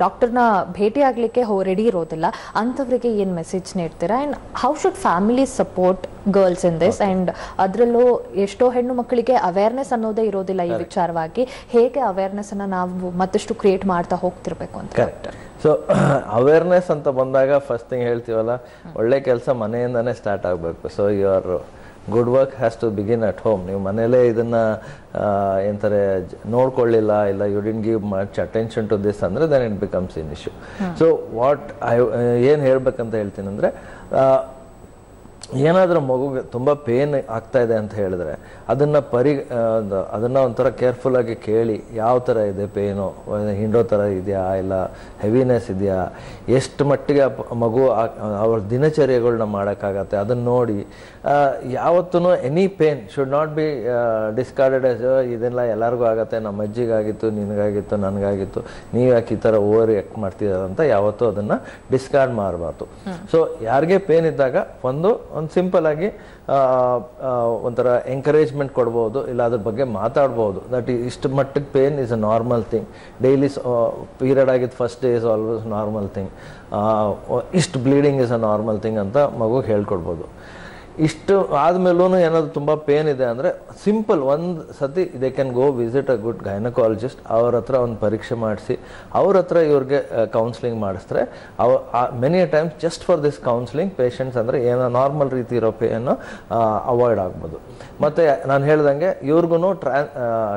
ಡಾಕ್ಟರ್ನ ಭೇಟಿ ಆಗಲಿಕ್ಕೆ ರೆಡಿ ಇರೋದಿಲ್ಲ. ಅಂಥವ್ರಿಗೆ ಏನು ಮೆಸೇಜ್ ನೀಡ್ತೀರಾ? And how should family support girls in this? And ಅದರಲ್ಲೂ ಎಷ್ಟೋ ಹೆಣ್ಣು ಮಕ್ಕಳಿಗೆ ಅವೇರ್ನೆಸ್ ಅನ್ನೋದೇ ಇರೋದಿಲ್ಲ ಈ ವಿಚಾರವಾಗಿ. ಹೇಗೆ ಅವೇರ್ನೆಸ್ ಅನ್ನ ನಾವು ಮತ್ತಷ್ಟು ಕ್ರಿಯೇಟ್ ಮಾಡ್ತಾ ಹೋಗ್ತಿರ್ಬೇಕು ಅಂತ? ಸೊ ಅವೇರ್ನೆಸ್ ಅಂತ ಬಂದಾಗ ಫಸ್ಟ್ ಥಿಂಗ್ ಹೇಳ್ತೀವಲ್ಲ, ಒಳ್ಳೆ ಕೆಲಸ ಮನೆಯಿಂದನೇ ಸ್ಟಾರ್ಟ್ ಆಗಬೇಕು. So your good work has to begin at home. ನೀವು ಮನೇಲೇ ಇದನ್ನ ಏನಂತಾರೆ ನೋಡ್ಕೊಳ್ಳಿಲ್ಲ, ಇಲ್ಲ you didn't give much attention to this ಅಂದರೆ then it becomes an issue. So what ಏನು ಹೇಳ್ಬೇಕಂತ ಹೇಳ್ತೀನಿ ಅಂದರೆ, ಏನಾದರೂ ಮಗುಗೆ ತುಂಬ ಪೇನ್ ಆಗ್ತಾ ಇದೆ ಅಂತ ಹೇಳಿದ್ರೆ ಅದನ್ನು ಒಂಥರ ಕೇರ್ಫುಲ್ಲಾಗಿ ಕೇಳಿ, ಯಾವ ಥರ ಇದೆ ಪೇನು, ಹಿಂಡೋ ಥರ ಇದೆಯಾ, ಇಲ್ಲ ಹೆವಿನೆಸ್ ಇದೆಯಾ, ಎಷ್ಟು ಮಟ್ಟಿಗೆ ಮಗು ಅವ್ರ ದಿನಚರ್ಯಗಳನ್ನ ಮಾಡೋಕ್ಕಾಗತ್ತೆ ಅದನ್ನು ನೋಡಿ. ಯಾವತ್ತೂ any pain should not be discarded as ಇದೆಲ್ಲ ಎಲ್ಲರಿಗೂ ಆಗುತ್ತೆ, ನಮ್ಮ ಅಜ್ಜಿಗಾಗಿತ್ತು, ನಿನಗಾಗಿತ್ತು, ನನಗಾಗಿತ್ತು, ನೀವು ಯಾಕೆ ಈ ಥರ ಓವರ್ ಆ್ಯಕ್ಟ್ ಮಾಡ್ತಿದ್ದಾರೆ ಅಂತ ಯಾವತ್ತೂ ಅದನ್ನು ಡಿಸ್ಕಾರ್ಡ್ ಮಾಡಬಾರ್ದು. ಸೊ ಯಾರಿಗೆ ಪೇನ್ ಇದ್ದಾಗ ಒಂದು ಸಿಂಪಲ್ ಆಗಿ ಒಂಥರ ಎಂಕರೇಜ್ಮೆಂಟ್ ಕೊಡ್ಬೋದು, ಇಲ್ಲ ಅದ್ರ ಬಗ್ಗೆ ಮಾತಾಡ್ಬೋದು. ದಟ್ ಇಷ್ಟು ಮಟ್ಟಿಗೆ pain is a normal thing, daily period ಆಗಿದ್ದು first day is always normal thing, ಇಷ್ಟು bleeding is a normal thing ಅಂತ ಮಗುಗೆ ಹೇಳ್ಕೊಡ್ಬೋದು. ಇಷ್ಟು ಆದಮೇಲೂ ಏನಾದ್ರು ತುಂಬ ಪೇನ್ ಇದೆ ಅಂದರೆ ಸಿಂಪಲ್ ಒಂದು ಸತಿ they can go visit a good gynaecologist. ಅವ್ರ ಹತ್ರ ಒಂದು ಪರೀಕ್ಷೆ ಮಾಡಿಸಿ ಅವ್ರ ಹತ್ರ ಇವ್ರಿಗೆ ಕೌನ್ಸ್ಲಿಂಗ್ ಮಾಡಿಸಿದ್ರೆ many times just for this counselling patients ಅಂದರೆ ಏನೋ ನಾರ್ಮಲ್ ರೀತಿ ಇರೋ ಪೇನು ಅವಾಯ್ಡ್ ಆಗ್ಬೋದು. ಮತ್ತು ನಾನು ಹೇಳ್ದಂಗೆ ಇವ್ರಿಗೂ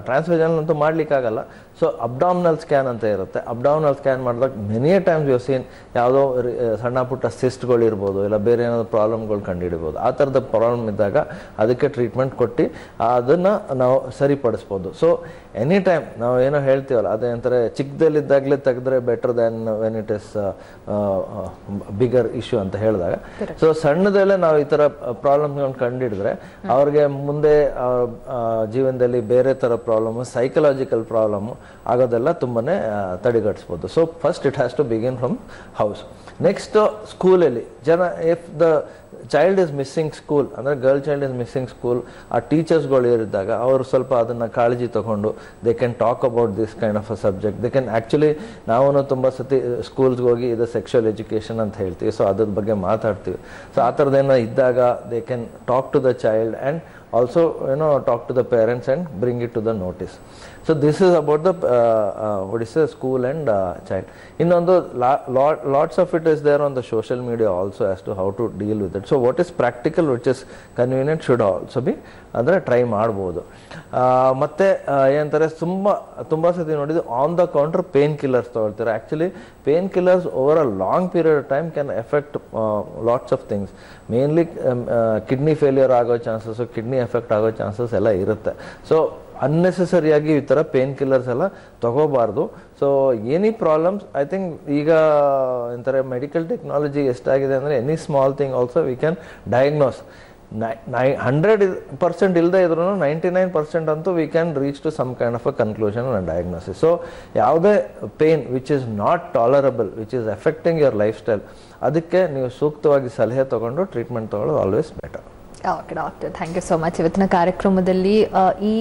ಟ್ರಾನ್ಸ್ಫ್ಯೂಷನ್ ಅಂತೂ ಮಾಡಲಿಕ್ಕಾಗಲ್ಲ. ಸೊ ಅಬ್ಡಾಮಿನಲ್ ಸ್ಕ್ಯಾನ್ ಅಂತ ಇರುತ್ತೆ. ಅಬ್ಡಾಮಿನಲ್ ಸ್ಕ್ಯಾನ್ ಮಾಡಿದಾಗ ಮೆನಿ ಟೈಮ್ಸ್ ಯು ಸೀನ್ ಯಾವುದೋ ಸಣ್ಣ ಪುಟ್ಟ ಸಿಸ್ಟ್ಗಳಿರ್ಬೋದು, ಇಲ್ಲ ಬೇರೆ ಏನಾದರೂ ಪ್ರಾಬ್ಲಮ್ಗಳು ಕಂಡುಹಿಡಿಬೋದು. ಆ ಥರದ ಪ್ರಾಬ್ಲಮ್ ಇದ್ದಾಗ ಅದಕ್ಕೆ ಟ್ರೀಟ್ಮೆಂಟ್ ಕೊಟ್ಟು ಅದನ್ನು ನಾವು ಸರಿಪಡಿಸ್ಬೋದು. ಸೊ ಎನಿ ಟೈಮ್ ನಾವು ಏನೋ ಹೇಳ್ತೀವಲ್ಲ, ಅದೇಂತಾರೆ ಚಿಕ್ಕದಲ್ಲಿದ್ದಾಗಲೇ ತೆಗೆದ್ರೆ better than when it is bigger issue ಅಂತ ಹೇಳಿದಾಗ. ಸೊ ಸಣ್ಣದಲ್ಲೇ ನಾವು ಈ ಥರ ಪ್ರಾಬ್ಲಮ್ಗಳನ್ನು ಕಂಡುಹಿಡಿದ್ರೆ ಅವ್ರಿಗೆ ಮುಂದೆ ಜೀವನದಲ್ಲಿ ಬೇರೆ ಥರ ಪ್ರಾಬ್ಲಮ್ಮು, ಸೈಕಲಾಜಿಕಲ್ ಪ್ರಾಬ್ಲಮ್ಮು ಆಗೋದೆಲ್ಲ ತುಂಬಾ ತಡೆಗಟ್ಟಿಸ್ಬೋದು. So first it has to begin from house. Next ಸ್ಕೂಲಲ್ಲಿ ಜನ if the child is missing school ಅಂದರೆ girl child is missing school, ಆ ಟೀಚರ್ಸ್ಗಳು ಇರಿದ್ದಾಗ ಅವರು ಸ್ವಲ್ಪ ಅದನ್ನು ಕಾಳಜಿ ತಗೊಂಡು they can talk about this kind of a subject. They can actually ನಾವು ತುಂಬ ಸತಿ ಸ್ಕೂಲ್ಸ್ಗೆ ಹೋಗಿ ಇದು ಸೆಕ್ಷುವಲ್ ಎಜುಕೇಷನ್ ಅಂತ ಹೇಳ್ತೀವಿ. ಸೊ ಅದ್ರ ಬಗ್ಗೆ ಮಾತಾಡ್ತೀವಿ. ಸೊ ಆ ಥರದ್ದೇನೋ ಇದ್ದಾಗ they can talk to the child and also talk to the parents and bring it to the notice. So this is about the what is school and child. Innondu lots of it is there on the social media also as to how to deal with it. So what is practical, which is convenient, should also be ಅಂದರೆ try ಮಾಡ್ಬೋದು. ಮತ್ತು ಏನಂತಾರೆ ತುಂಬ ಸತಿ ನೋಡಿದ್ದು on the counter pain killers ತೊಗೊಳ್ತಾರೆ. Actually pain killers over a long period of time can affect lots of things. Mainly kidney failure ಆಗೋ chances, kidney effect ಆಗೋ ಚಾನ್ಸಸ್ ಎಲ್ಲ ಇರುತ್ತೆ. ಸೊ ಅನ್ನೆಸೆಸರಿಯಾಗಿ ಈ ಥರ ಪೇನ್ ಕಿಲ್ಲರ್ಸ್ ಎಲ್ಲ ತಗೋಬಾರ್ದು. So any problems I think ಈಗ ಎಂತಾರೆ ಮೆಡಿಕಲ್ ಟೆಕ್ನಾಲಜಿ ಎಷ್ಟಾಗಿದೆ ಅಂದರೆ any small thing also we can diagnose. 100% ಇಲ್ಲದೆ ಇದ್ರೂ 99% ಅಂತೂ we can reach to some kind of a conclusion and diagnosis. So ಯಾವುದೇ pain which is not tolerable, which is affecting your life style, ಅದಕ್ಕೆ ನೀವು ಸೂಕ್ತವಾಗಿ ಸಲಹೆ ತಗೊಂಡು ಟ್ರೀಟ್ಮೆಂಟ್ ತಗೊಳ್ಳೋದು always better. Okay doctor, thank you so much. ಇವತ್ತಿನ ಕಾರ್ಯಕ್ರಮದಲ್ಲಿ ಈ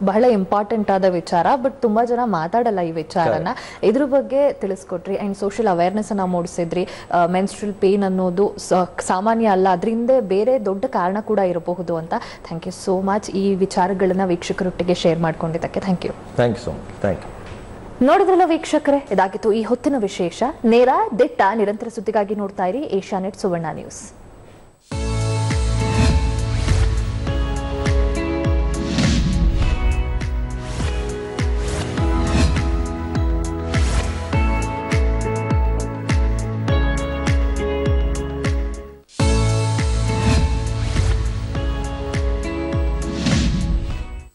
ಬಹಳ ಇಂಪಾರ್ಟೆಂಟ್ ಆದ ವಿಚಾರ, ಬಟ್ ತುಂಬಾ ಜನ ಮಾತಾಡಲ್ಲ ಈ ವಿಚಾರನ. ಇದ್ರ ಬಗ್ಗೆ ತಿಳಿಸ್ಕೊಟ್ರಿ ಅಂಡ್ ಸೋಷಿಯಲ್ ಅವೇರ್ನೆಸ್ ಅನ್ನ ಮೂಡಿಸಿದ್ರಿ. ಮೆನ್ಸ್ಟ್ರಲ್ ಪೇನ್ ಅನ್ನೋದು ಸಾಮಾನ್ಯ ಅಲ್ಲ, ಅದರಿಂದ ಬೇರೆ ದೊಡ್ಡ ಕಾರಣ ಕೂಡ ಇರಬಹುದು ಅಂತ. ಥ್ಯಾಂಕ್ ಯು ಸೋ ಮಚ್ ಈ ವಿಚಾರಗಳನ್ನ ವೀಕ್ಷಕರೊಟ್ಟಿಗೆ ಶೇರ್ ಮಾಡ್ಕೊಂಡಿದ್ದಕ್ಕೆ. Thank you. Thank you so much. Thank you. ನೋಡಿದ್ರಲ್ಲ ವೀಕ್ಷಕರೇ, ಇದಾಗಿತ್ತು ಈ ಹೊತ್ತಿನ ವಿಶೇಷ. ನೇರ ದಿಟ್ಟ ನಿರಂತರ ಸುದ್ದಿಗಾಗಿ ನೋಡ್ತಾ ಇರಿ ಏಷ್ಯಾನೆಟ್ ಸುವರ್ಣ ನ್ಯೂಸ್.